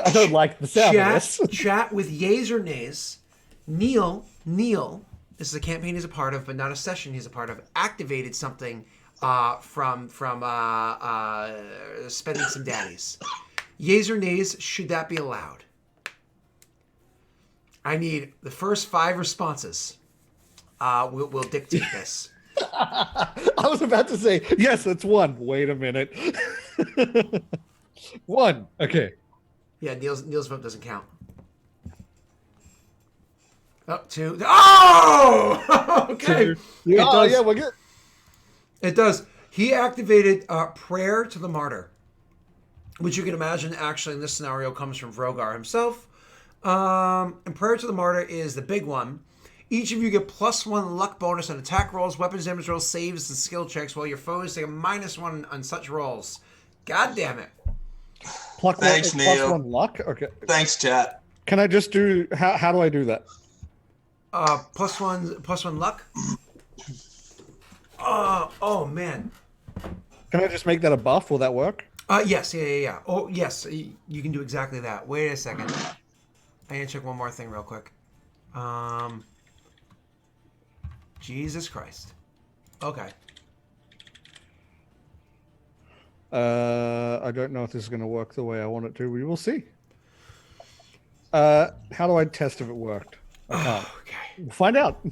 [SPEAKER 2] I don't like the sound of this.
[SPEAKER 1] Chat with yays or nays. Neil, this is a campaign he's a part of, but not a session he's a part of, activated something from spending some daddies. Yays or nays, should that be allowed? I need the first 5 responses. We'll dictate this.
[SPEAKER 2] I was about to say, yes, it's 1. Wait a minute. 1. Okay.
[SPEAKER 1] Yeah, Neil's vote doesn't count. Oh, 2. Oh! Okay.
[SPEAKER 2] 2. Yeah, we're good.
[SPEAKER 1] It does. He activated Prayer to the Martyr, which you can imagine actually in this scenario comes from Vrogar himself. And Prayer to the Martyr is the big one. Each of you get +1 luck bonus on attack rolls, weapons damage rolls, saves, and skill checks, while your foes take a -1 on such rolls. God damn it.
[SPEAKER 3] Thanks, Neil.
[SPEAKER 2] +1 luck? Okay.
[SPEAKER 3] Thanks, chat.
[SPEAKER 2] Can I just do, how do I do that?
[SPEAKER 1] +1 luck? Oh, man.
[SPEAKER 2] Can I just make that a buff? Will that work?
[SPEAKER 1] Yes, yeah. Oh, yes, you can do exactly that. Wait a second. I need to check one more thing real quick. Jesus Christ. Okay.
[SPEAKER 2] I don't know if this is going to work the way I want it to. We will see. How do I test if it worked? I can't.
[SPEAKER 1] Okay.
[SPEAKER 2] We'll find out.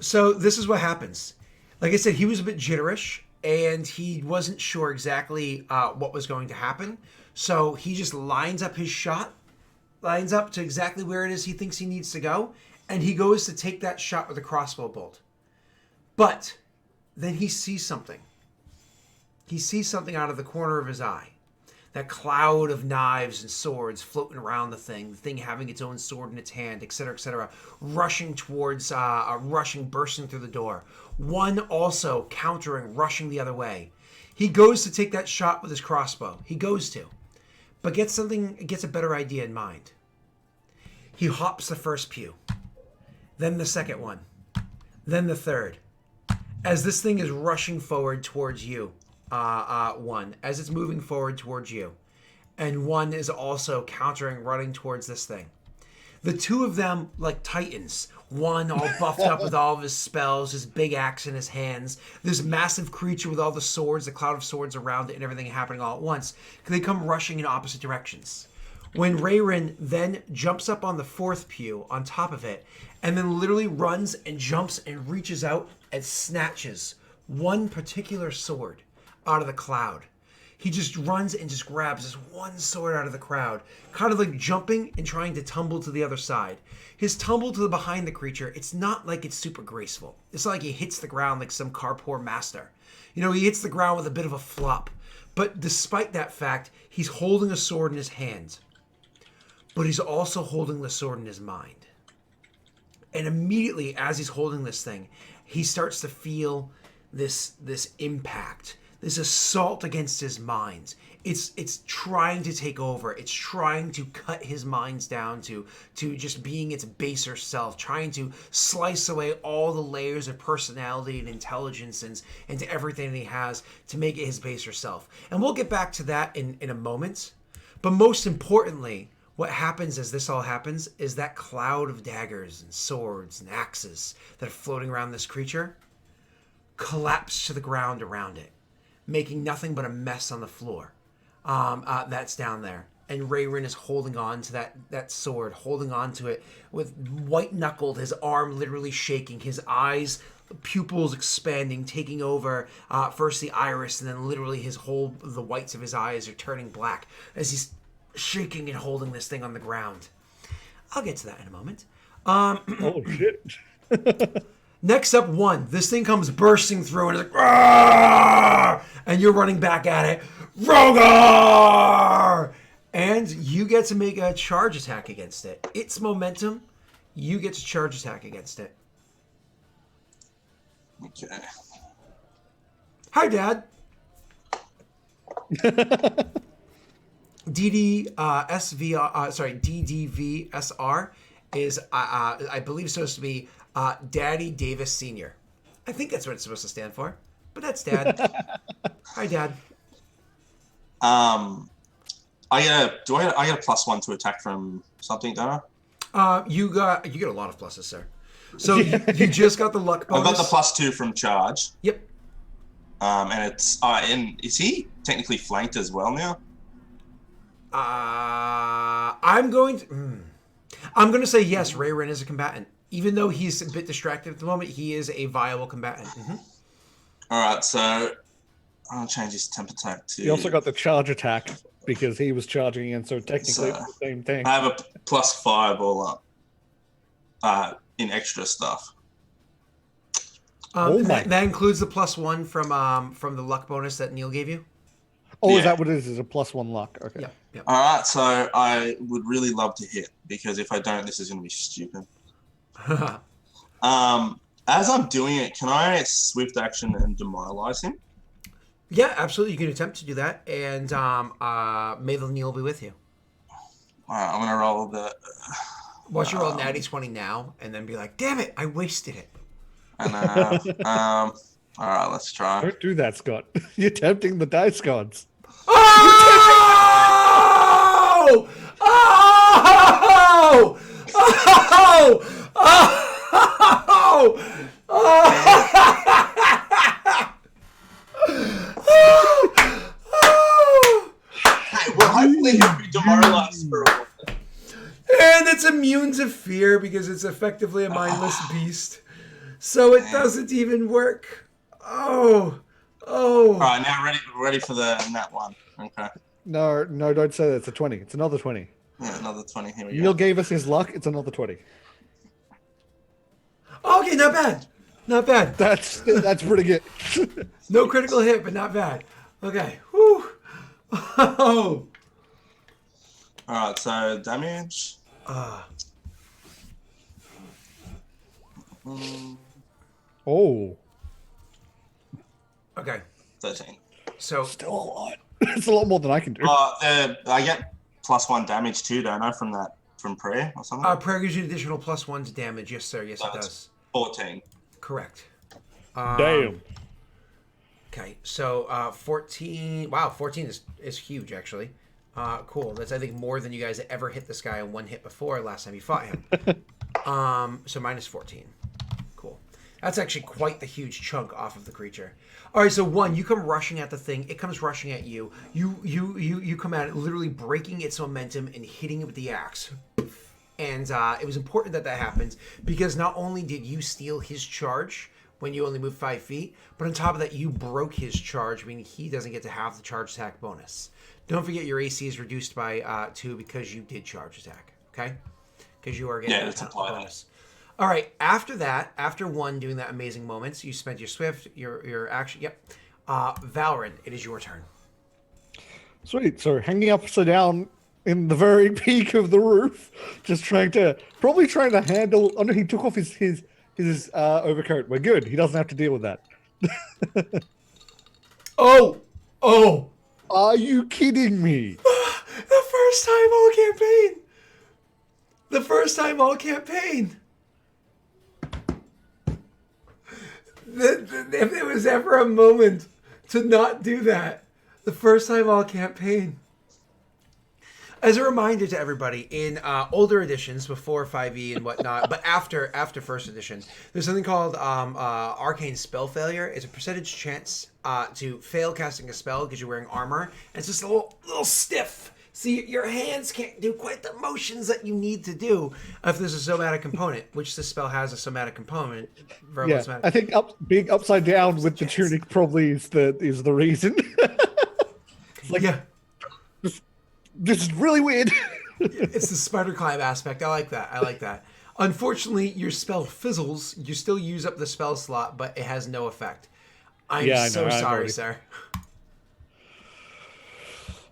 [SPEAKER 1] So this is what happens. Like I said, he was a bit jitterish, and he wasn't sure exactly what was going to happen. So he just lines up his shot, lines up to exactly where it is he thinks he needs to go, and he goes to take that shot with a crossbow bolt. But then he sees something. He sees something out of the corner of his eye. That cloud of knives and swords floating around the thing having its own sword in its hand, etc., rushing towards, bursting through the door. One also countering, rushing the other way. He goes to take that shot with his crossbow. He goes to, but gets a better idea in mind. He hops the first pew, then the second one, then the third. As this thing is rushing forward towards you, one, as it's moving forward towards you, and one is also countering, running towards this thing. The two of them like titans, one all buffed up with all of his spells, his big axe in his hands, this massive creature with all the swords, the cloud of swords around it and everything happening all at once. They come rushing in opposite directions. When Rayrin then jumps up on the fourth pew on top of it, and then literally runs and jumps and reaches out and snatches one particular sword out of the cloud. He just runs and just grabs this one sword out of the crowd, kind of like jumping and trying to tumble to the other side. His tumble to the behind the creature, it's not like it's super graceful. It's not like he hits the ground like some Karpor master. He hits the ground with a bit of a flop. But despite that fact, he's holding a sword in his hand. But he's also holding the sword in his mind. And immediately, as he's holding this thing, he starts to feel this impact, this assault against his mind. It's trying to take over. It's trying to cut his minds down to just being its baser self, trying to slice away all the layers of personality and intelligence and to everything that he has to make it his baser self. And we'll get back to that in a moment. But most importantly, what happens as this all happens is that cloud of daggers and swords and axes that are floating around this creature collapse to the ground around it, making nothing but a mess on the floor. That's down there. And Rayrin is holding on to that sword, holding on to it with white-knuckled, his arm literally shaking, his eyes, pupils expanding, taking over first the iris, and then literally the whites of his eyes are turning black as he's shaking and holding this thing on the ground. I'll get to that in a moment.
[SPEAKER 2] Oh, shit.
[SPEAKER 1] Next up, 1. This thing comes bursting through and it's like, "Roar!" And you're running back at it. Rogar! And you get to make a charge attack against it. Its momentum, you get to charge attack against it.
[SPEAKER 3] Okay.
[SPEAKER 1] Hi, Dad. DDVSR is, I believe, supposed to be Daddy Davis Sr. I think that's what it's supposed to stand for. But that's Dad. Hi, Dad.
[SPEAKER 3] I get a +1 to attack from something, don't I?
[SPEAKER 1] You get a lot of pluses, sir. So you just got the luck bonus.
[SPEAKER 3] I got the +2 from charge.
[SPEAKER 1] Yep.
[SPEAKER 3] And it's and is he technically flanked as well now?
[SPEAKER 1] I'm going to say yes. Rayrin is a combatant, even though he's a bit distracted at the moment. He is a viable combatant. Mm-hmm.
[SPEAKER 3] All right, so I'll change his temp attack to.
[SPEAKER 2] He also got the charge attack because he was charging in, so technically it's the same thing.
[SPEAKER 3] I have a +5 all up in extra stuff.
[SPEAKER 1] That includes the +1 from the luck bonus that Neil gave you.
[SPEAKER 2] Oh,
[SPEAKER 3] Yeah.
[SPEAKER 2] is that what it is? Is a +1 luck? Okay.
[SPEAKER 1] Yep.
[SPEAKER 3] All right, so I would really love to hit because if I don't, this is going to be stupid. As I'm doing it, can I swift action and demoralize him?
[SPEAKER 1] Yeah, absolutely. You can attempt to do that, and may the Neil be with you.
[SPEAKER 3] All right, I'm going to roll the.
[SPEAKER 1] Watch you roll natty 20 now, and then be like, "Damn it, I wasted it."
[SPEAKER 3] And all right, let's try.
[SPEAKER 2] Don't do that, Scott. You're tempting the dice gods.
[SPEAKER 1] Oh! Oh! Oh! Oh!
[SPEAKER 3] Hey, well, hopefully he'll be demoralized for a while.
[SPEAKER 1] And it's immune to fear because it's effectively a mindless beast. So it doesn't even work. Oh.
[SPEAKER 3] All right, now ready for the nat 1. Okay.
[SPEAKER 2] No, don't say that. It's a 20. It's another 20.
[SPEAKER 3] Yeah, another 20. Here we go.
[SPEAKER 2] Neil gave us his luck. It's another 20.
[SPEAKER 1] Okay, not bad. Not bad.
[SPEAKER 2] That's pretty good.
[SPEAKER 1] No critical hit, but not bad. Okay. Whew. Oh.
[SPEAKER 3] All right, so damage.
[SPEAKER 2] Oh.
[SPEAKER 1] Okay.
[SPEAKER 3] 13.
[SPEAKER 1] So
[SPEAKER 2] Still a lot. It's a lot more than I can do.
[SPEAKER 3] I get +1 damage too, don't I, from prayer or something?
[SPEAKER 1] prayer gives you an additional +1 to damage. Yes, sir. Yes, it does.
[SPEAKER 3] 14.
[SPEAKER 1] Correct.
[SPEAKER 2] Damn.
[SPEAKER 1] Okay, so 14. Wow, 14 is huge, actually. Cool. That's, I think, more than you guys ever hit this guy in one hit before last time you fought him. So -14. Cool. That's actually quite the huge chunk off of the creature. All right, so 1, you come rushing at the thing. It comes rushing at you. You come at it, literally breaking its momentum and hitting it with the axe. And it was important that happens because not only did you steal his charge when you only move 5 feet, but on top of that, you broke his charge, meaning he doesn't get to have the charge attack bonus. Don't forget your AC is reduced by 2 because you did charge attack, okay? Because you are getting
[SPEAKER 3] it's
[SPEAKER 1] the
[SPEAKER 3] applied.
[SPEAKER 1] bonus. All right, after that, after 1 doing that amazing moments, you spent your swift, your action. Yep. Valorant, it is your turn.
[SPEAKER 2] Sweet. So hanging upside down in the very peak of the roof, just probably trying to handle. Oh no, he took off his overcoat. We're good. He doesn't have to deal with that.
[SPEAKER 1] Oh! Oh!
[SPEAKER 2] Are you kidding me?
[SPEAKER 1] The first time all campaign! The first time all campaign! If there was ever a moment to not do that, the first time all campaign. As a reminder to everybody, in older editions before 5e and whatnot, but after first edition, there's something called arcane spell failure. It's a percentage chance to fail casting a spell because you're wearing armor, and it's just a little stiff. So your hands can't do quite the motions that you need to do if there's a somatic component, which this spell has a somatic component.
[SPEAKER 2] Yeah, I think being upside down with the tunic probably is the reason. Like,
[SPEAKER 1] yeah.
[SPEAKER 2] This is really weird.
[SPEAKER 1] It's the spider climb aspect. I like that. Unfortunately, your spell fizzles. You still use up the spell slot, but it has no effect. I'm so sorry, sir.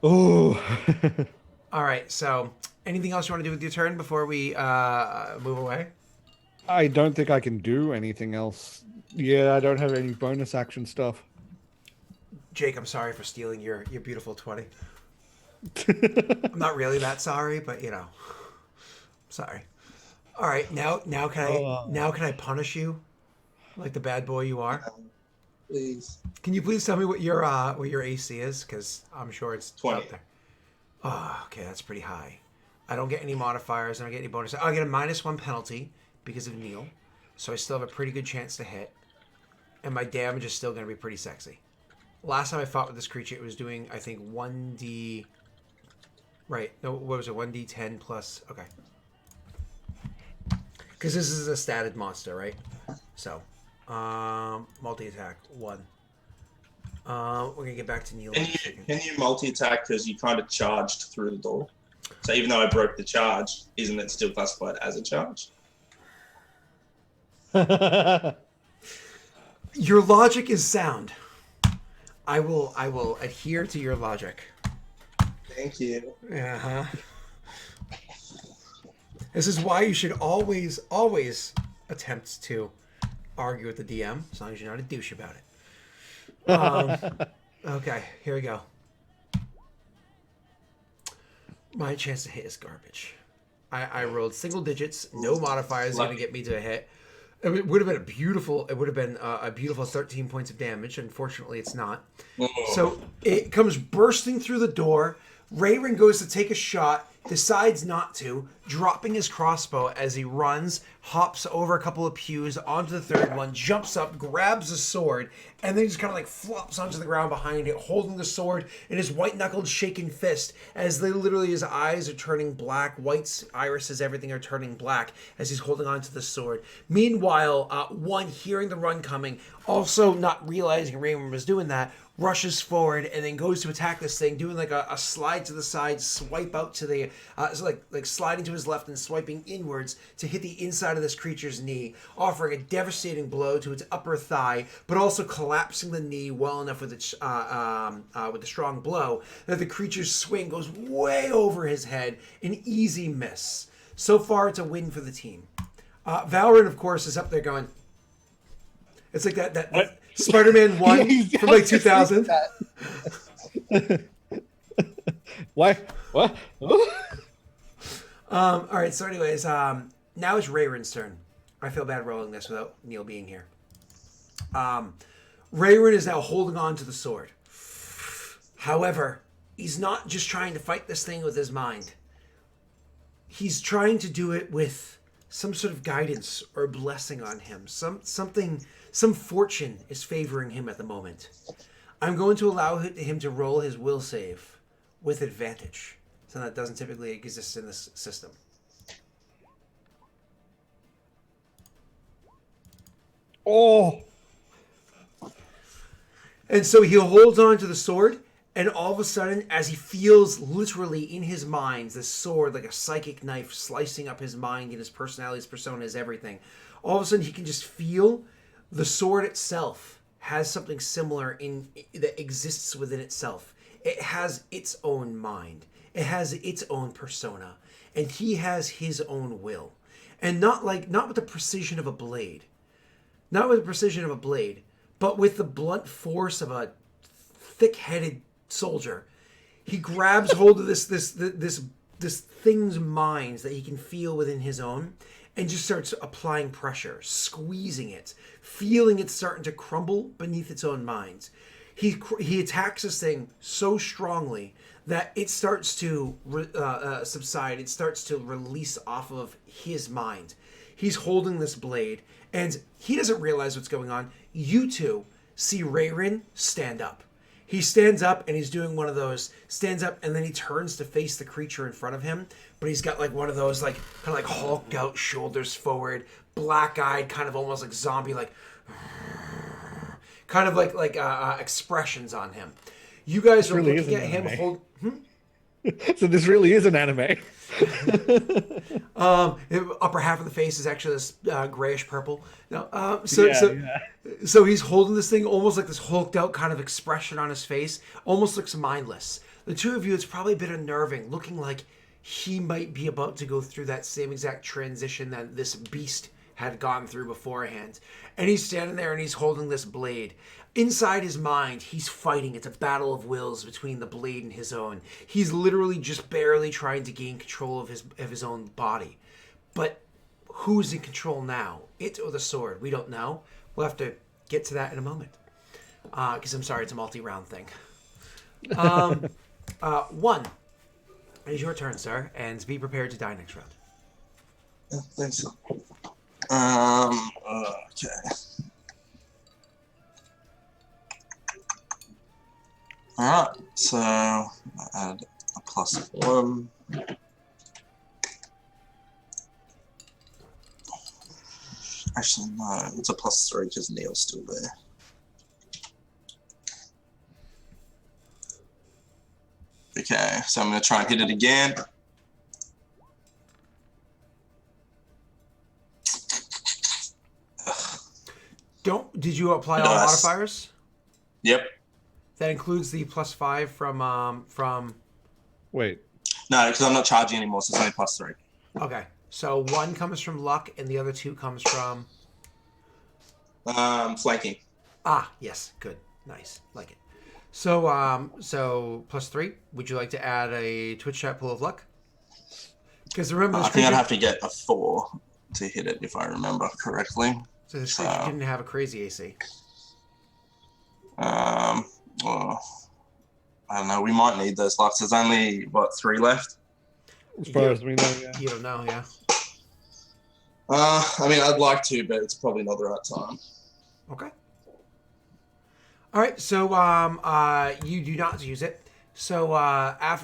[SPEAKER 2] Oh.
[SPEAKER 1] All right. So, anything else you want to do with your turn before we move away?
[SPEAKER 2] I don't think I can do anything else. Yeah, I don't have any bonus action stuff.
[SPEAKER 1] Jake, I'm sorry for stealing your beautiful 20. I'm not really that sorry, but you know, sorry. All right, now can I punish you, like the bad boy you are?
[SPEAKER 3] Please.
[SPEAKER 1] Can you please tell me what your AC is? Because I'm sure it's
[SPEAKER 3] 20.
[SPEAKER 1] up there. Oh, okay, that's pretty high. I don't get any modifiers. I don't get any bonus. I get a -1 penalty because of Neil, so I still have a pretty good chance to hit, and my damage is still going to be pretty sexy. Last time I fought with this creature, it was doing, I think, 1d... Right. No, what was it? 1d10 plus... Okay. Because this is a statted monster, right? So, multi-attack, 1. We're going to get back to Neil in a second.
[SPEAKER 3] Can you multi-attack because you kind of charged through the door? So even though I broke the charge, isn't it still classified as a charge?
[SPEAKER 1] Your logic is sound. I will adhere to your logic.
[SPEAKER 3] Thank you.
[SPEAKER 1] Uh-huh. This is why you should always attempt to argue with the DM, as long as you're not a douche about it. Okay, here we go. My chance to hit is garbage. I rolled single digits, no modifiers going to get me to a hit. It would have been a beautiful 13 points of damage. Unfortunately, it's not. So it comes bursting through the door. Rayron goes to take a shot, decides not to, dropping his crossbow as he runs, hops over a couple of pews onto the third one, jumps up, grabs a sword, and then just kind of like flops onto the ground behind it, holding the sword in his white-knuckled shaking fist as his eyes are turning black, white irises, everything are turning black as he's holding onto the sword. Meanwhile, one, hearing the run coming, also not realizing Rayron was doing that, rushes forward and then goes to attack this thing, doing like a slide to the side, swipe out to the, so like sliding to his left and swiping inwards to hit the inside of this creature's knee, offering a devastating blow to its upper thigh, but also collapsing the knee well enough with its with a strong blow that the creature's swing goes way over his head, an easy miss. So far, it's a win for the team. Valorant, of course, is up there going. It's like that Spider-Man 1 from like 2000.
[SPEAKER 2] Why? What?
[SPEAKER 1] All right. So, anyways, now it's Rayron's turn. I feel bad rolling this without Neil being here. Rayron is now holding on to the sword. However, he's not just trying to fight this thing with his mind. He's trying to do it with some sort of guidance or blessing on him. Some fortune is favoring him at the moment. I'm going to allow him to roll his will save with advantage. So that doesn't typically exist in this system.
[SPEAKER 2] Oh!
[SPEAKER 1] And so he holds on to the sword, and all of a sudden, as he feels literally in his mind, this sword like a psychic knife slicing up his mind and his personality, his persona, his everything, all of a sudden he can just feel the sword itself has something similar that exists within itself. It has its own mind. It has its own persona, and he has his own will, and not with the precision of a blade, not with the precision of a blade, but with the blunt force of a thick-headed soldier. He grabs hold of this thing's mind that he can feel within his own, and just starts applying pressure, squeezing it, feeling it starting to crumble beneath its own mind. He attacks this thing so strongly that it starts to subside. It starts to release off of his mind. He's holding this blade, and he doesn't realize what's going on. You two see Rayrin stand up. He stands up, and he's doing one of those, stands up, and then he turns to face the creature in front of him, but he's got like one of those like kind of like hulked out shoulders forward, black-eyed, kind of almost like zombie, like kind of like expressions on him. You guys are looking at him hold.
[SPEAKER 2] So this really is an anime.
[SPEAKER 1] Upper half of the face is actually this grayish purple. No, so he's holding this thing almost like this hulked out kind of expression on his face. Almost looks mindless. The two of you, it's probably a bit unnerving, looking like he might be about to go through that same exact transition that this beast had gone through beforehand. And he's standing there and he's holding this blade. Inside his mind, he's fighting. It's a battle of wills between the blade and his own. He's literally just barely trying to gain control of his own body. But who's in control now? It or the sword? We don't know. We'll have to get to that in a moment. Because I'm sorry, it's a multi-round thing. One, it is your turn, sir, and be prepared to die next round.
[SPEAKER 3] Yeah, thanks. Okay. Alright, so I add a +1. Actually, no, it's a +3 because Neil's still there. Okay, so I'm going to try and hit it again.
[SPEAKER 1] Did you apply all modifiers?
[SPEAKER 3] Yep.
[SPEAKER 1] That includes the +5 from.
[SPEAKER 2] Wait.
[SPEAKER 3] No, because I'm not charging anymore, so it's only +3.
[SPEAKER 1] Okay, so 1 comes from luck, and the other 2 comes from.
[SPEAKER 3] Flanking.
[SPEAKER 1] Ah, yes, good, nice, like it. So so +3. Would you like to add a Twitch chat pool of luck? Because remember,
[SPEAKER 3] I think I'd have to get a 4 to hit it if I remember correctly.
[SPEAKER 1] So this creature didn't have a crazy AC.
[SPEAKER 3] Well, I don't know. We might need those lucks. There's only, 3 left?
[SPEAKER 2] As far as we know, yeah.
[SPEAKER 1] You don't know, yeah.
[SPEAKER 3] I mean, I'd like to, but it's probably not the right time.
[SPEAKER 1] Okay. All right, so you do not use it. So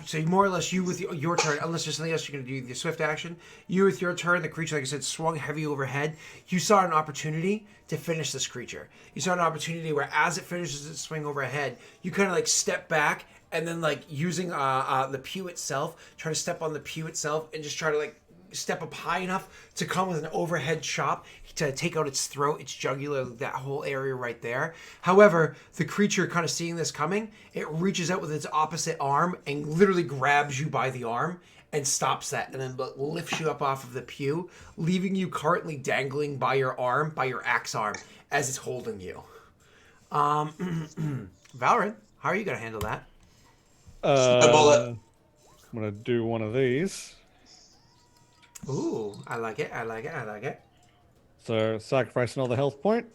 [SPEAKER 1] so more or less you with your turn, unless there's something else you're going to do the swift action. You with your turn, the creature, like I said, swung heavy overhead. You saw an opportunity to finish this creature. You saw an opportunity where, as it finishes its swing overhead, you kind of like step back and then like using the pew itself, try to step on the pew itself and just try to like step up high enough to come with an overhead chop to take out its throat, its jugular, that whole area right there. However, the creature, kind of seeing this coming, it reaches out with its opposite arm and literally grabs you by the arm and stops that, and then lifts you up off of the pew, leaving you currently dangling by your arm, by your axe arm, as it's holding you. Valorant, how are you going to handle that?
[SPEAKER 2] I'm going to do one of these.
[SPEAKER 1] Ooh, I like it, I like it, I like it.
[SPEAKER 2] So sacrifice another health point.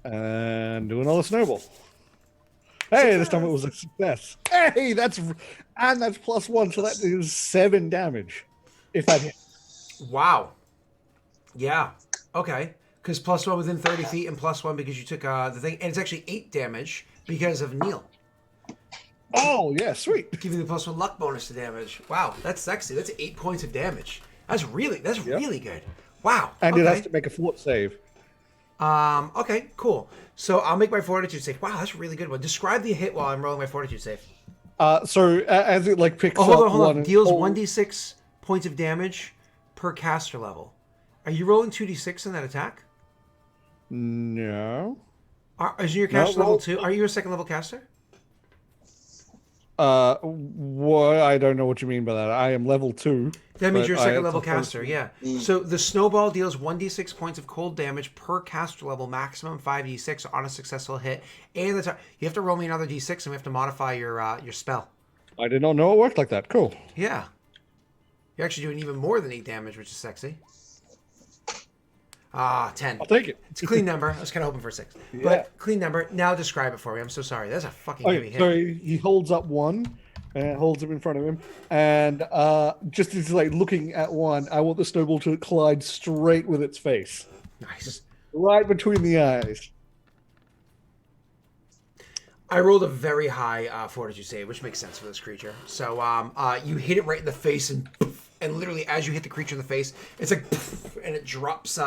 [SPEAKER 2] And do another snowball. Hey, this time it was a success. Hey, that's +1, so that is 7 damage. If that hits.
[SPEAKER 1] Wow. Yeah. Okay. Because +1 within 30 feet and +1 because you took the thing. And it's actually 8 damage because of Neil.
[SPEAKER 2] Oh, yeah, sweet.
[SPEAKER 1] Giving the +1 luck bonus to damage. Wow, that's sexy. That's 8 points of damage. That's really good. Wow.
[SPEAKER 2] And
[SPEAKER 1] okay.
[SPEAKER 2] it has to make a fort save.
[SPEAKER 1] Okay, cool. So I'll make my fortitude save. Wow, that's a really good one. Describe the hit while I'm rolling my fortitude save.
[SPEAKER 2] So as it like picks up
[SPEAKER 1] hold on. Deals 1d6 points of damage per caster level. Are you rolling 2d6 in that attack?
[SPEAKER 2] No.
[SPEAKER 1] Is your caster level 2? Are you a second level caster?
[SPEAKER 2] I don't know what you mean by that. I am level 2.
[SPEAKER 1] That means
[SPEAKER 2] but
[SPEAKER 1] you're a
[SPEAKER 2] I-
[SPEAKER 1] second level
[SPEAKER 2] it's a first-
[SPEAKER 1] caster, yeah. So the snowball deals 1d6 points of cold damage per caster level, maximum 5d6 on a successful hit. And you have to roll me another d6 and we have to modify your spell.
[SPEAKER 2] I did not know it worked like that. Cool.
[SPEAKER 1] Yeah. You're actually doing even more than 8 damage, which is sexy. 10.
[SPEAKER 2] I'll take it.
[SPEAKER 1] It's a clean number. I was kind of hoping for 6. But clean number. Now describe it for me. I'm so sorry. That's a fucking heavy
[SPEAKER 2] Okay,
[SPEAKER 1] hit.
[SPEAKER 2] so he holds up one and holds it in front of him, and just as like looking at one, I want the snowball to collide straight with its face,
[SPEAKER 1] Nice.
[SPEAKER 2] right between the eyes.
[SPEAKER 1] I rolled a very high fortitude save, which makes sense for this creature. So you hit it right in the face, and literally as you hit the creature in the face, it's like, and it drops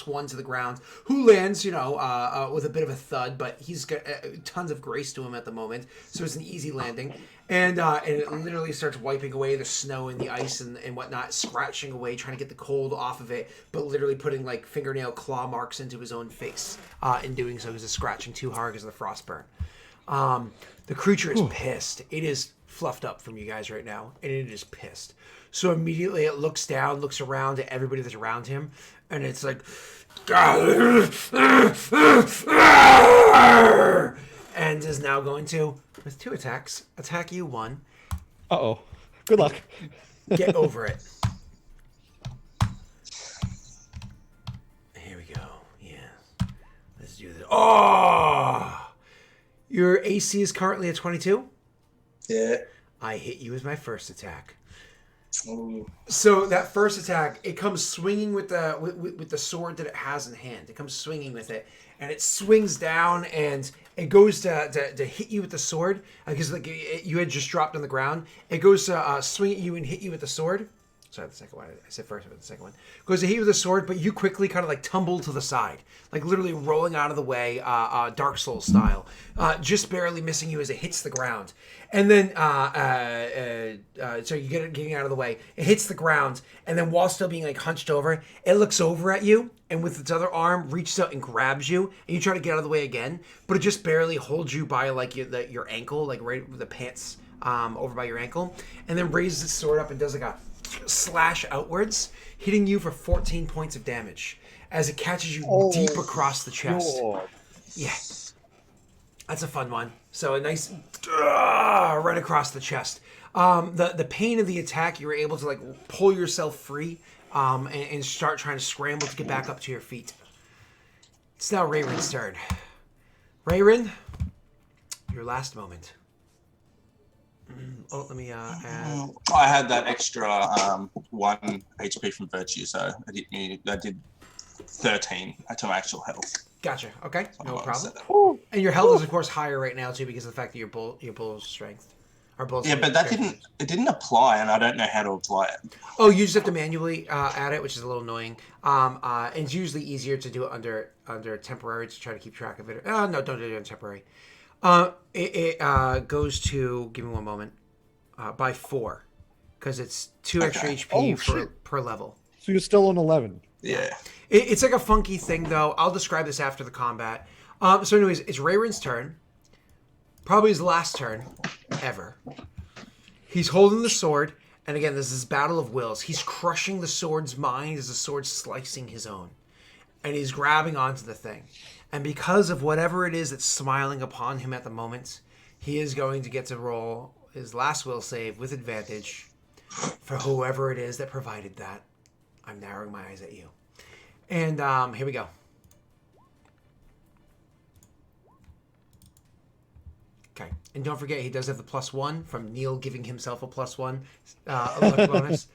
[SPEAKER 1] one to the ground, who lands, with a bit of a thud, but he's got tons of grace to him at the moment, so it's an easy landing. And it literally starts wiping away the snow and the ice and whatnot, scratching away, trying to get the cold off of it, but literally putting like fingernail claw marks into his own face in doing so because it's scratching too hard because of the frost burn. The creature is pissed. It is fluffed up from you guys right now, and it is pissed. So immediately it looks down, looks around at everybody that's around him, and it's like, and is now going to, with 2 attacks, attack you 1.
[SPEAKER 2] Uh-oh. Good luck.
[SPEAKER 1] Get over it. Here we go. Yeah. Let's do this. Oh! Your AC is currently at 22?
[SPEAKER 3] Yeah.
[SPEAKER 1] I hit you with my first attack.
[SPEAKER 3] Ooh.
[SPEAKER 1] So that first attack, it comes swinging with the sword that it has in hand. It comes swinging with it, and it swings down, and it goes to hit you with the sword because you had just dropped on the ground. It goes to swing at you and hit you with the sword. Sorry, the second one. I said first, but the second one goes to hit you with a sword, but you quickly kind of like tumble to the side, like literally rolling out of the way, Dark Souls style, just barely missing you as it hits the ground. And then, so you get it getting out of the way. It hits the ground, and then while still being like hunched over, it looks over at you, and with its other arm reaches out and grabs you, and you try to get out of the way again, but it just barely holds you by like your ankle, like right with the pants over by your ankle, and then raises its sword up and does like a slash outwards, hitting you for 14 points of damage as it catches you deep across the chest.
[SPEAKER 2] God.
[SPEAKER 1] Yeah, that's a fun one. So a nice right across the chest. The pain of the attack, you were able to like pull yourself free and start trying to scramble to get back up to your feet. It's now Rayrin's turn. Rayrin, your last moment. Oh, let me add.
[SPEAKER 3] I had that extra 1 HP from Virtue, so it hit me. I did 13 to my actual health.
[SPEAKER 1] Gotcha. Okay, no
[SPEAKER 3] Oh,
[SPEAKER 1] problem.
[SPEAKER 3] so-
[SPEAKER 1] And your health is of course higher right now too because of the fact that your bull's strength. Or bull's
[SPEAKER 3] Yeah, but that didn't apply, and I don't know how to apply it.
[SPEAKER 1] Oh, you just have to manually add it, which is a little annoying. And it's usually easier to do it under temporary to try to keep track of it. No, don't do it on temporary. It goes to, give me one moment, by 4 because it's 2 extra HP per level.
[SPEAKER 2] So you're still on 11.
[SPEAKER 3] Yeah.
[SPEAKER 1] It's like a funky thing, though. I'll describe this after the combat. So anyways, it's Rayrin's turn. Probably his last turn ever. He's holding the sword, and again, this is battle of wills. He's crushing the sword's mind as the sword's slicing his own. And he's grabbing onto the thing. And because of whatever it is that's smiling upon him at the moment, he is going to get to roll his last will save with advantage for whoever it is that provided that. I'm narrowing my eyes at you. And here we go. Okay. And don't forget, he does have the +1 from Neil giving himself a +1 luck bonus.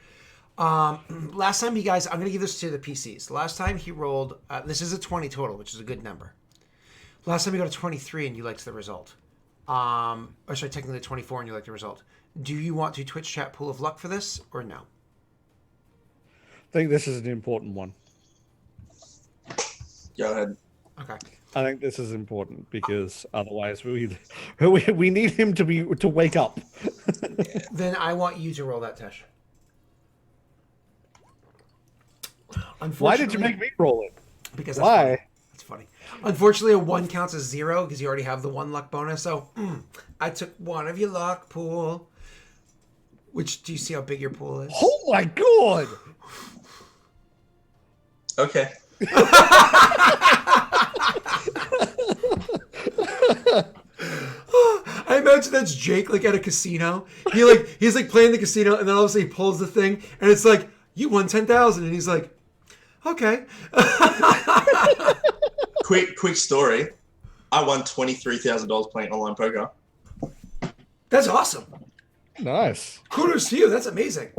[SPEAKER 1] Last time, you guys, I'm going to give this to the PCs. Last time he rolled, this is a 20 total, which is a good number. Last time he got a 23 and you liked the result. Or sorry, technically 24 and you liked the result. Do you want to Twitch chat pool of luck for this or no?
[SPEAKER 2] I think this is an important one.
[SPEAKER 3] Go ahead.
[SPEAKER 1] Okay.
[SPEAKER 2] I think this is important because otherwise we need him to wake up.
[SPEAKER 1] Then I want you to roll that, Tesh.
[SPEAKER 2] Why did you make me roll it?
[SPEAKER 1] Because
[SPEAKER 2] Why?
[SPEAKER 1] That's funny. Unfortunately, a 1 counts as 0 because you already have the 1 luck bonus. So I took 1 of your luck pool. Which, do you see how big your pool is?
[SPEAKER 2] Oh my god!
[SPEAKER 3] Okay.
[SPEAKER 1] I imagine that's Jake like at a casino. He's like playing the casino, and then all of a sudden he pulls the thing, and it's like, you won 10,000, and he's like, okay.
[SPEAKER 3] Quick story. I won $23,000 playing online poker.
[SPEAKER 1] That's awesome.
[SPEAKER 2] Nice.
[SPEAKER 1] Kudos to you. That's amazing.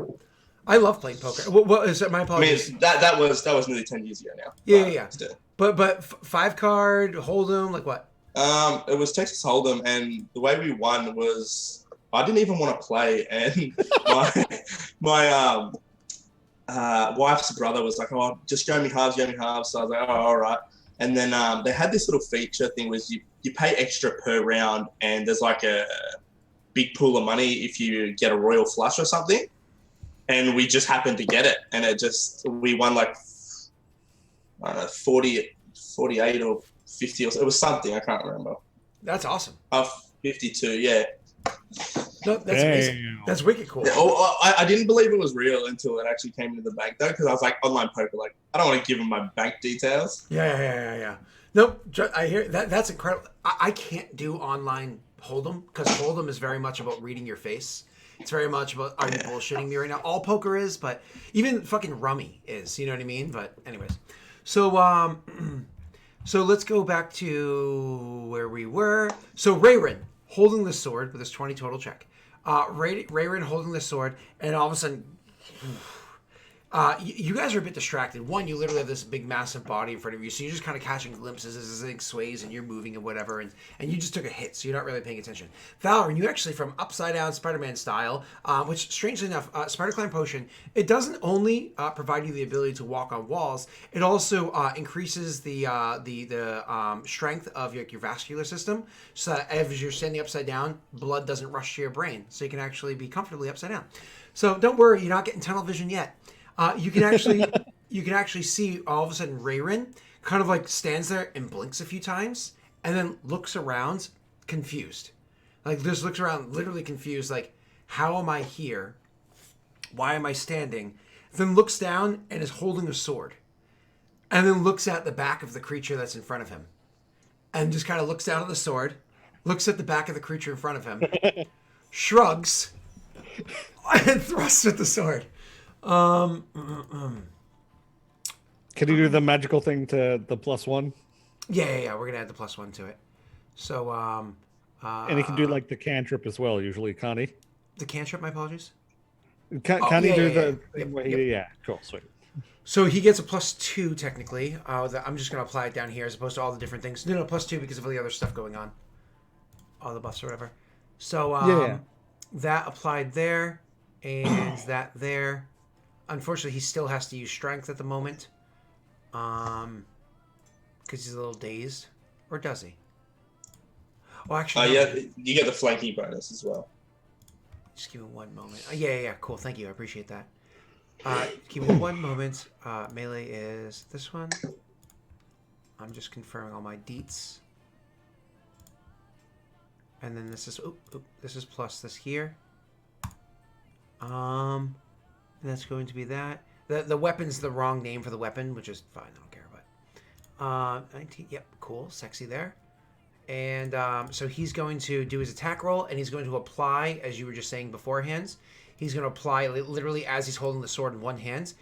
[SPEAKER 1] I love playing poker. What is that? My
[SPEAKER 3] I mean,
[SPEAKER 1] apologies.
[SPEAKER 3] that was nearly 10 years ago now.
[SPEAKER 1] Yeah.
[SPEAKER 3] Still.
[SPEAKER 1] But 5 card Hold'em, like what?
[SPEAKER 3] It was Texas Hold'em, and the way we won was I didn't even want to play, and my wife's brother was like, "Oh, just go me halves." So I was like, "Oh, all right." And then they had this little feature thing was you pay extra per round, and there's like a big pool of money if you get a royal flush or something. And we just happened to get it, and we won like 40, 48 or 50 or so. It was something, I can't remember.
[SPEAKER 1] That's awesome.
[SPEAKER 3] 52, yeah.
[SPEAKER 1] No, that's amazing. That's wicked cool.
[SPEAKER 3] Yeah, I didn't believe it was real until it actually came into the bank, though, because I was like, online poker, like, I don't want to give them my bank details.
[SPEAKER 1] Yeah. Nope, I hear that. That's incredible. I can't do online Hold'em because Hold'em is very much about reading your face. It's very much about, are you bullshitting me right now? All poker is, but even fucking rummy is, you know what I mean? But anyways, so so let's go back to where we were. So Rayrin holding the sword with his 20 total check. Rayrin holding the sword, and all of a sudden, you guys are a bit distracted. One, you literally have this big, massive body in front of you, so you're just kind of catching glimpses as this thing sways and you're moving and whatever, and you just took a hit, so you're not really paying attention. Valor, you actually, from upside down Spider-Man style, which strangely enough, Spider-Climb Potion, it doesn't only provide you the ability to walk on walls, it also increases the strength of your vascular system, so that as you're standing upside down, blood doesn't rush to your brain, so you can actually be comfortably upside down. So don't worry, you're not getting tunnel vision yet. You can actually see all of a sudden Rayrin kind of like stands there and blinks a few times and then looks around confused. Like just looks around literally confused, like, how am I here? Why am I standing? Then looks down and is holding a sword. And then looks at the back of the creature that's in front of him. And just kind of looks down at the sword, looks at the back of the creature in front of him, shrugs, and thrusts at the sword. Can
[SPEAKER 2] you do the magical thing to the +1?
[SPEAKER 1] Yeah. We're gonna add the +1 to it. So,
[SPEAKER 2] and he can do like the cantrip as well. Usually, can't he?
[SPEAKER 1] The cantrip. My apologies.
[SPEAKER 2] Can he do the thing where he? Yeah, cool, sweet.
[SPEAKER 1] So he gets a +2 technically. I'm just gonna apply it down here as opposed to all the different things. No, +2 because of all the other stuff going on, all the buffs or whatever. So that applied there, and that there. Unfortunately, he still has to use strength at the moment. Because he's a little dazed. Or does he? Oh, actually...
[SPEAKER 3] yeah, you get the flanking bonus as well.
[SPEAKER 1] Just give me one moment. Yeah, cool. Thank you. I appreciate that. Give me one moment. Melee is this one. I'm just confirming all my deets. And then this is... this is plus this here. That's going to be that. The weapon's the wrong name for the weapon, which is fine. I don't care about. 19. Yep, cool, sexy there. And so he's going to do his attack roll, and he's going to apply, as you were just saying beforehand. He's going to apply literally as he's holding the sword in one hand.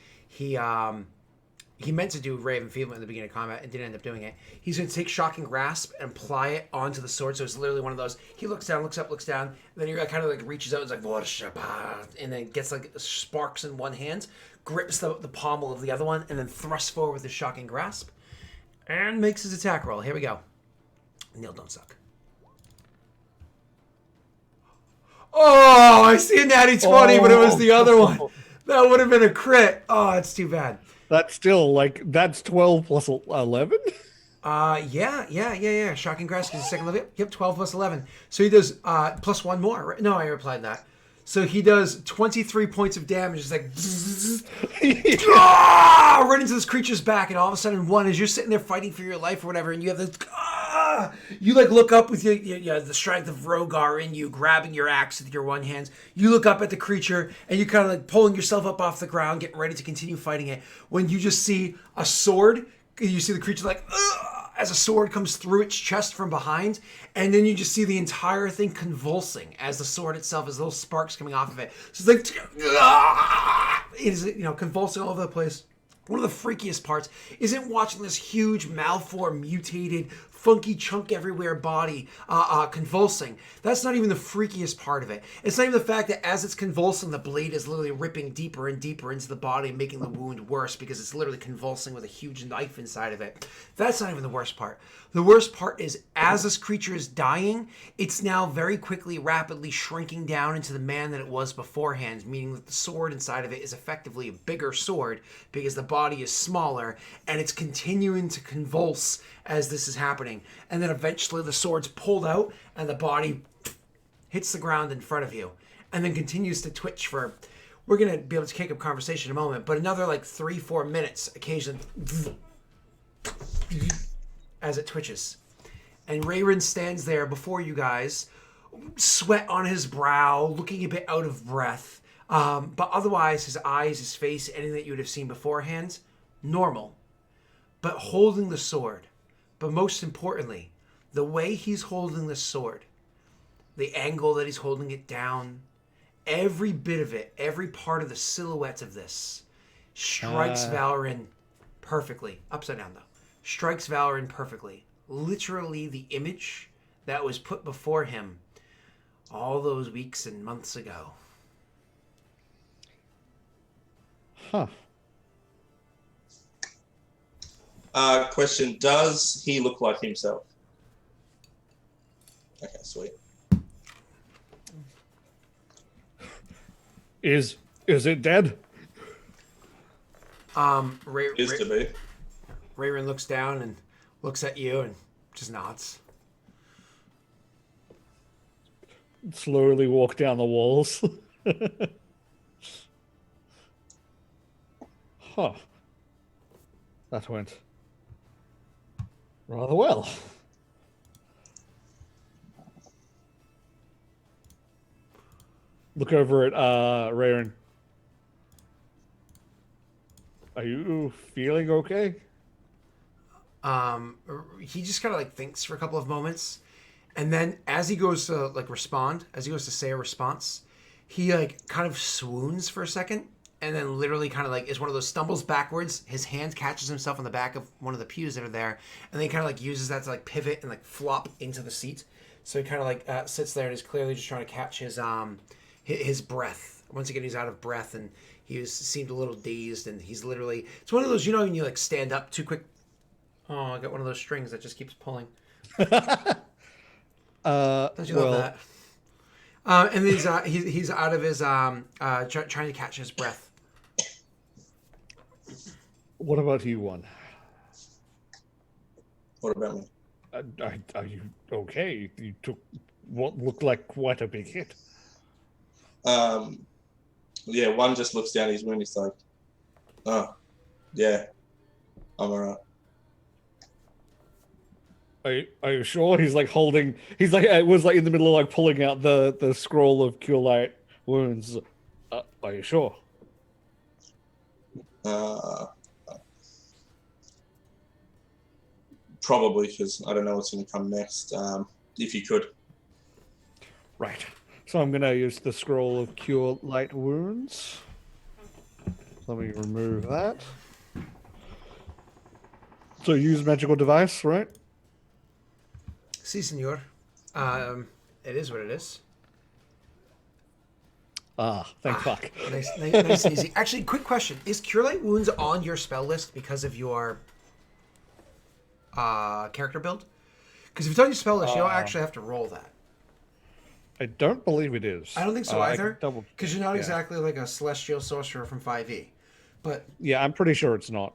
[SPEAKER 1] He meant to do Ray of Enfeeblement in the beginning of combat and didn't end up doing it. He's going to take Shocking Grasp and apply it onto the sword. So it's literally one of those. He looks down, looks up, looks down. And then he kind of like reaches out and is like, and then gets like sparks in one hand, grips the pommel of the other one, and then thrusts forward with his Shocking Grasp and makes his attack roll. Here we go. Neil, don't suck. Oh, I see a natty 20, but it was the other one. That would have been a crit. Oh, it's too bad.
[SPEAKER 2] That's still like, that's 12 plus 11?
[SPEAKER 1] Yeah. Shocking Grasp is the second level. Yep, 12 plus 11. So he does plus one more. Right? No, I replied that. So he does 23 points of damage. It's like right into this creature's back, and all of a sudden, as you're sitting there fighting for your life or whatever, and you have this, you like look up with the strength of Rogar in you, grabbing your axe with your one hand. You look up at the creature, and you kind of like pulling yourself up off the ground, getting ready to continue fighting it. When you just see a sword, you see the creature like, as a sword comes through its chest from behind, and then you just see the entire thing convulsing as the sword itself is little sparks coming off of it. So it's like, it is, convulsing all over the place. One of the freakiest parts isn't watching this huge, malformed, mutated, funky chunk everywhere body convulsing. That's not even the freakiest part of it. It's not even the fact that as it's convulsing, the blade is literally ripping deeper and deeper into the body, making the wound worse because it's literally convulsing with a huge knife inside of it. That's not even the worst part. The worst part is as this creature is dying, it's now very quickly, rapidly shrinking down into the man that it was beforehand, meaning that the sword inside of it is effectively a bigger sword because the body is smaller, and it's continuing to convulse as this is happening. And then eventually the sword's pulled out and the body hits the ground in front of you and then continues to twitch for, we're going to be able to kick up conversation in a moment, but another like 3-4 minutes occasionally as it twitches. And Rayron stands there before you guys, sweat on his brow, looking a bit out of breath. But otherwise, his eyes, his face, anything that you would have seen beforehand, normal. But holding the sword. But most importantly, the way he's holding the sword, the angle that he's holding it down, every bit of it, every part of the silhouette of this strikes Valoran perfectly. Upside down, though. Strikes Valoran perfectly. Literally the image that was put before him all those weeks and months ago.
[SPEAKER 2] Huh.
[SPEAKER 3] Question, does he look like himself? Okay, sweet.
[SPEAKER 2] Is it dead?
[SPEAKER 3] Is to be.
[SPEAKER 1] Rayron looks down and looks at you and just nods.
[SPEAKER 2] Slowly walk down the walls. Huh. That went rather well. Look over at Rayron. Are you feeling okay?
[SPEAKER 1] He just kind of like thinks for a couple of moments, and then as he goes to like respond, as he goes to say a response, he like kind of swoons for a second, and then literally kind of like is one of those stumbles backwards. His hand catches himself on the back of one of the pews that are there, and then he kind of like uses that to like pivot and like flop into the seat. So he kind of like sits there and is clearly just trying to catch his breath. Once again, he's out of breath and seemed a little dazed, and he's literally, it's one of those, when you like stand up too quick. Oh, I got one of those strings that just keeps pulling. Don't you love that? And he's out of his trying to catch his breath.
[SPEAKER 2] What about you, one?
[SPEAKER 3] What about me?
[SPEAKER 2] Are you okay? You took what looked like quite a big hit.
[SPEAKER 3] Yeah, one just looks down his wound. He's like, oh, yeah, I'm alright.
[SPEAKER 2] Are you sure? He's like holding. He's like, it was like in the middle of like pulling out the scroll of cure light wounds. Are you sure?
[SPEAKER 3] Probably, because I don't know what's going to come next. If you could.
[SPEAKER 2] Right. So I'm going to use the scroll of cure light wounds. Let me remove that. So use magical device, right?
[SPEAKER 1] Si, senor. It is what it is.
[SPEAKER 2] Thank fuck.
[SPEAKER 1] Nice and easy. Actually, quick question. Is Cure Light Wounds on your spell list because of your character build? Because if it's on your spell list, you don't actually have to roll that.
[SPEAKER 2] I don't believe it is.
[SPEAKER 1] I don't think so either. Because you're not
[SPEAKER 2] yeah.
[SPEAKER 1] exactly like a Celestial Sorcerer from 5e. But
[SPEAKER 2] yeah, I'm pretty sure it's not.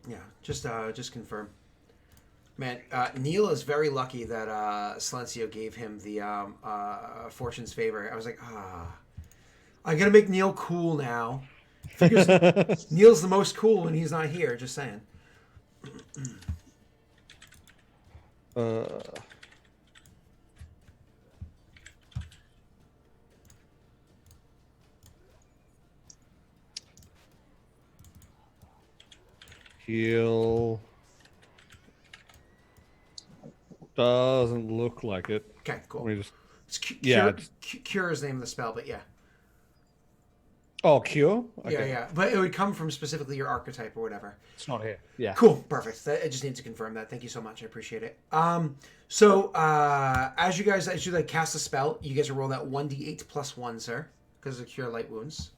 [SPEAKER 1] Yeah, just confirm. Man, Neil is very lucky that Silencio gave him the Fortune's Favor. I was like, I gotta make Neil cool now. Figures Neil's the most cool when he's not here, just saying.
[SPEAKER 2] Heal. Doesn't look like it.
[SPEAKER 1] Okay, cool.
[SPEAKER 2] Let me just...
[SPEAKER 1] It's
[SPEAKER 2] Yeah,
[SPEAKER 1] Cure is the name of the spell, but yeah.
[SPEAKER 2] Oh, cure? Okay.
[SPEAKER 1] Yeah, yeah. But it would come from specifically your archetype or whatever.
[SPEAKER 2] It's not here. Yeah.
[SPEAKER 1] Cool. Perfect. I just need to confirm that. Thank you so much. I appreciate it. So as you like cast a spell, you guys will roll that 1d8 plus 1, sir, because of Cure Light Wounds.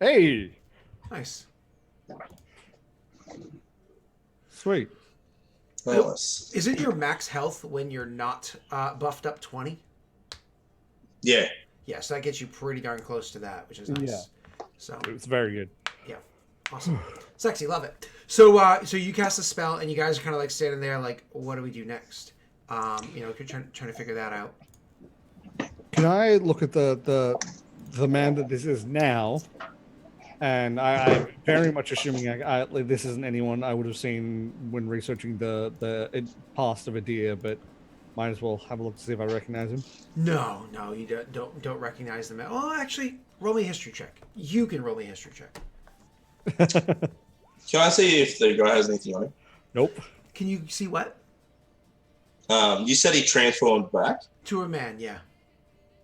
[SPEAKER 2] Hey!
[SPEAKER 1] Nice.
[SPEAKER 2] Sweet.
[SPEAKER 3] Nice.
[SPEAKER 1] Isn't your max health when you're not buffed up 20?
[SPEAKER 3] Yeah.
[SPEAKER 1] Yeah, so that gets you pretty darn close to that, which is nice.
[SPEAKER 2] Yeah.
[SPEAKER 1] So
[SPEAKER 2] It's very good.
[SPEAKER 1] yeah, awesome, sexy, love it. So so you cast a spell, and you guys are kind of like standing there, like, what do we do next? Trying to figure that out.
[SPEAKER 2] Can I look at the man that this is now? And I'm very much assuming this isn't anyone I would have seen when researching the past of Idir, but might as well have a look to see if I recognize him.
[SPEAKER 1] No, you don't recognize them. Oh, actually, roll me a history check. You can roll me a history check.
[SPEAKER 3] Can I see if the guy has anything on him?
[SPEAKER 2] Nope.
[SPEAKER 1] Can you see what?
[SPEAKER 3] You said he transformed back.
[SPEAKER 1] To a man, yeah.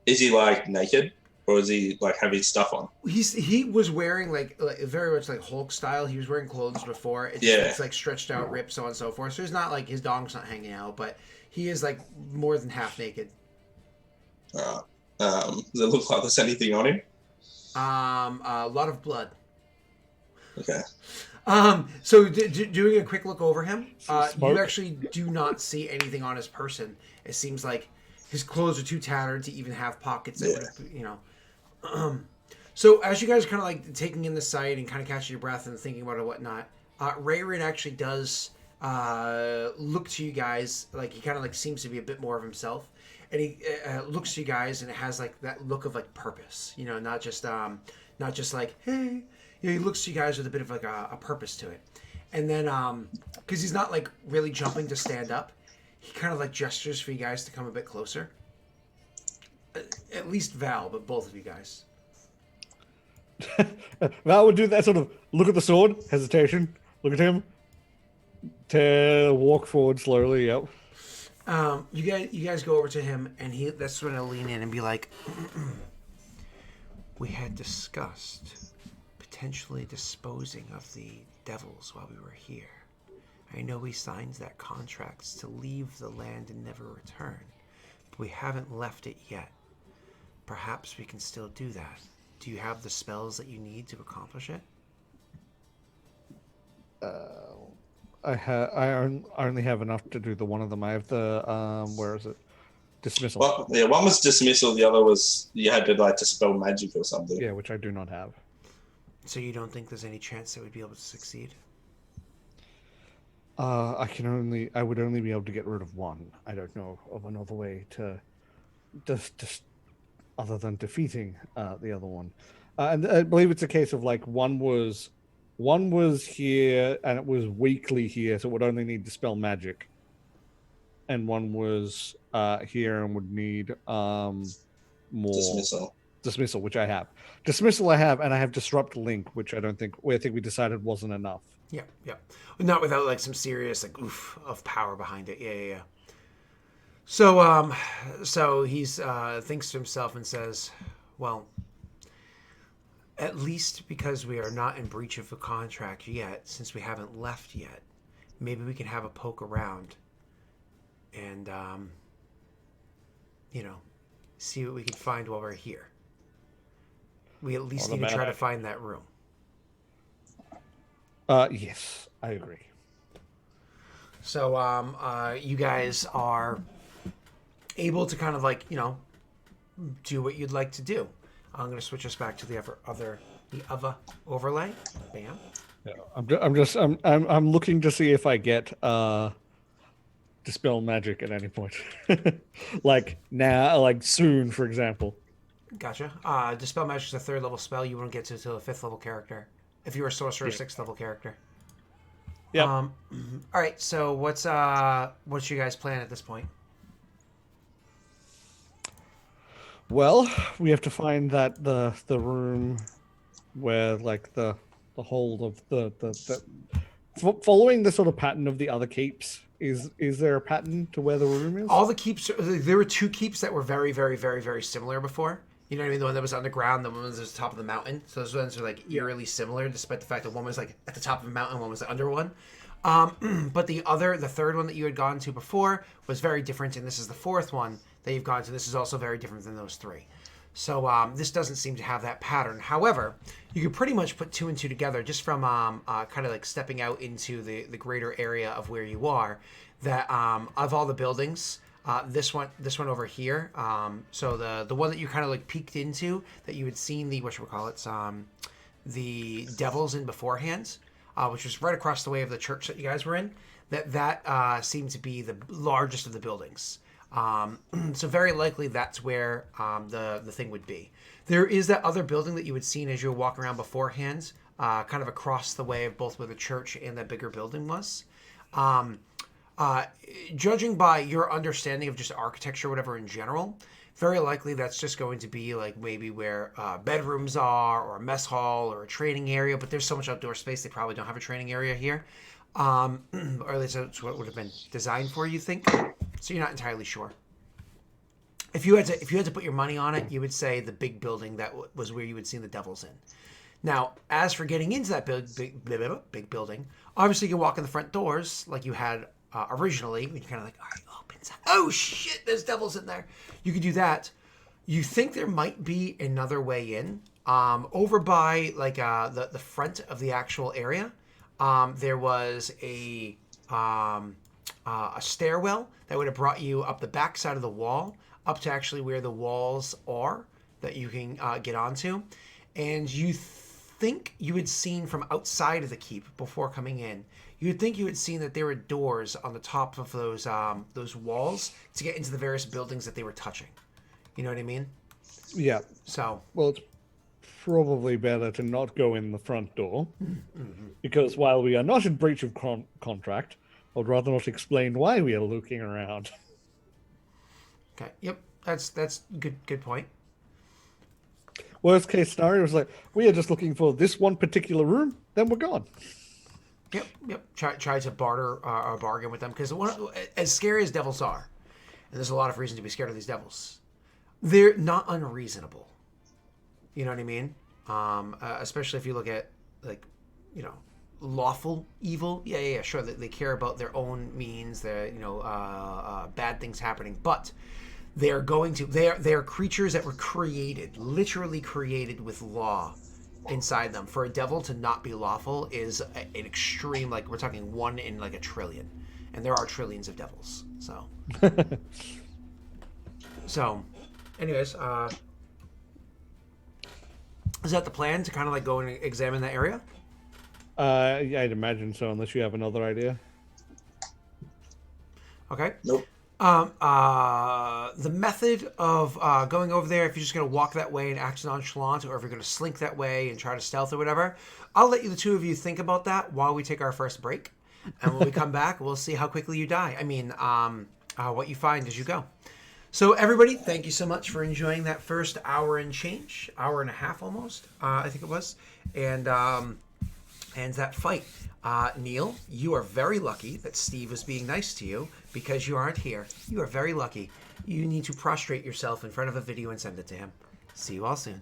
[SPEAKER 3] Is he like naked, or is he like have his stuff on?
[SPEAKER 1] He was wearing like very much like Hulk style. He was wearing clothes before. It's like stretched out, ripped, so on and so forth. So he's not like his dong's not hanging out, but he is like more than half naked.
[SPEAKER 3] Does it look like there's anything on him?
[SPEAKER 1] A lot of blood.
[SPEAKER 3] Okay.
[SPEAKER 1] So doing a quick look over him,
[SPEAKER 2] Smoke?
[SPEAKER 1] you actually do not see anything on his person. It seems like his clothes are too tattered to even have pockets that would, So as you guys are kind of like taking in the sight and kind of catching your breath and thinking about it and whatnot, Rayrin actually does look to you guys, like he kind of like seems to be a bit more of himself, and he looks to you guys and it has like that look of like purpose, not just like, hey. He looks to you guys with a bit of like a purpose to it. And then, because he's not like really jumping to stand up, he kind of like gestures for you guys to come a bit closer. At least Val, but both of you guys.
[SPEAKER 2] Val would do that sort of look at the sword, hesitation, look at him, walk forward slowly, yep.
[SPEAKER 1] You guys go over to him, and that's when he'll lean in and be like, we had discussed potentially disposing of the devils while we were here. I know we signed that contract to leave the land and never return, but we haven't left it yet. Perhaps we can still do that. Do you have the spells that you need to accomplish it?
[SPEAKER 2] I only have enough to do the one of them. I have the where is it? Dismissal.
[SPEAKER 3] Well, yeah, one was dismissal. The other was you had to like dispel magic or something.
[SPEAKER 2] Yeah, which I do not have.
[SPEAKER 1] So you don't think there's any chance that we'd be able to succeed?
[SPEAKER 2] I would only be able to get rid of one. I don't know of another way to just other than defeating the other one. And I believe it's a case of like one was here and it was weakly here, so it would only need to spell magic. And one was here and would need more dismissal, which I have. Dismissal I have, and I have disrupt link, which I think we decided wasn't enough.
[SPEAKER 1] Yeah. Not without like some serious like oof of power behind it. Yeah. So he's thinks to himself and says, well, at least because we are not in breach of a contract yet, since we haven't left yet, maybe we can have a poke around and see what we can find while we're here. We at least need to try to find that room.
[SPEAKER 2] Yes, I agree.
[SPEAKER 1] So you guys are able to kind of like, do what you'd like to do. I'm going to switch us back to the other overlay. Bam.
[SPEAKER 2] Yeah, I'm looking to see if I get dispel magic at any point, like now, like soon, for example.
[SPEAKER 1] Gotcha. Dispel magic is a 3rd level spell. You won't get to until a 5th level character. If you're a sorcerer, 6th level character.
[SPEAKER 2] Yeah.
[SPEAKER 1] All right. So what's your guys' plan at this point?
[SPEAKER 2] Well, we have to find that the room where like the hold of the following the sort of pattern of the other keeps. Is there a pattern to where the room is?
[SPEAKER 1] All the keeps. There were 2 keeps that were very, very, very, very similar before. You know what I mean? The one that was underground, the one that was at the top of the mountain. So those ones are like eerily similar, despite the fact that one was like at the top of a mountain, one was under one. But the 3rd one that you had gone to before was very different, and this is the 4th one that you've gone to. This is also very different than those 3. So this doesn't seem to have that pattern. However, you could pretty much put 2 and 2 together just from kind of like stepping out into the greater area of where you are. That of all the buildings, this one over here. So the one that you kind of like peeked into, that you had seen the the devils in beforehand, which was right across the way of the church that you guys were in. That seemed to be the largest of the buildings. So very likely that's where the thing would be. There is that other building that you had seen as you were walking around beforehand, kind of across the way of both where the church and that bigger building was. Judging by your understanding of just architecture, whatever in general, very likely that's just going to be like maybe where bedrooms are, or a mess hall, or a training area. But there's so much outdoor space, they probably don't have a training area here, or at least that's what would have been designed for, you think. So you're not entirely sure. If you had to put your money on it, you would say the big building that was where you would see the devils in. Now, as for getting into that big building, obviously you can walk in the front doors like you had originally. You kind of like, all right, open. Oh shit, there's devils in there. You could do that. You think there might be another way in, over by like the front of the actual area. There was a stairwell that would have brought you up the back side of the wall, up to actually where the walls are that you can get onto. And you think you had seen from outside of the keep before coming in, you would think you had seen that there were doors on the top of those walls to get into the various buildings that they were touching. You know what I mean?
[SPEAKER 2] Yeah.
[SPEAKER 1] So,
[SPEAKER 2] well, it's probably better to not go in the front door, because while we are not in breach of contract, I'd rather not explain why we are looking around.
[SPEAKER 1] Okay. Yep. That's good point.
[SPEAKER 2] Worst case scenario is like, we are just looking for this one particular room, then we're gone.
[SPEAKER 1] Yep. Try to barter or bargain with them, because as scary as devils are, and there's a lot of reason to be scared of these devils, they're not unreasonable. You know what I mean? Especially if you look at, like, you know, lawful evil. Yeah, sure. They care about their own means. They're, bad things happening, but they're they're creatures that were created, literally created with law inside them. For a devil to not be lawful is an extreme, like, we're talking 1 in like a trillion, and there are trillions of devils. So anyways, is that the plan, to kind of like go and examine that area?
[SPEAKER 2] Yeah, I'd imagine so, unless you have another idea.
[SPEAKER 1] Okay.
[SPEAKER 3] Nope.
[SPEAKER 1] The method of going over there, if you're just going to walk that way and act nonchalant, or if you're going to slink that way and try to stealth or whatever, I'll let the 2 of you think about that while we take our first break. And when we come back, we'll see how quickly you die. I mean, what you find as you go. So everybody, thank you so much for enjoying that first hour and change, hour and a half almost, I think it was, and that fight. Neil, you are very lucky that Steve was being nice to you, because you aren't here. You are very lucky. You need to prostrate yourself in front of a video and send it to him. See you all soon.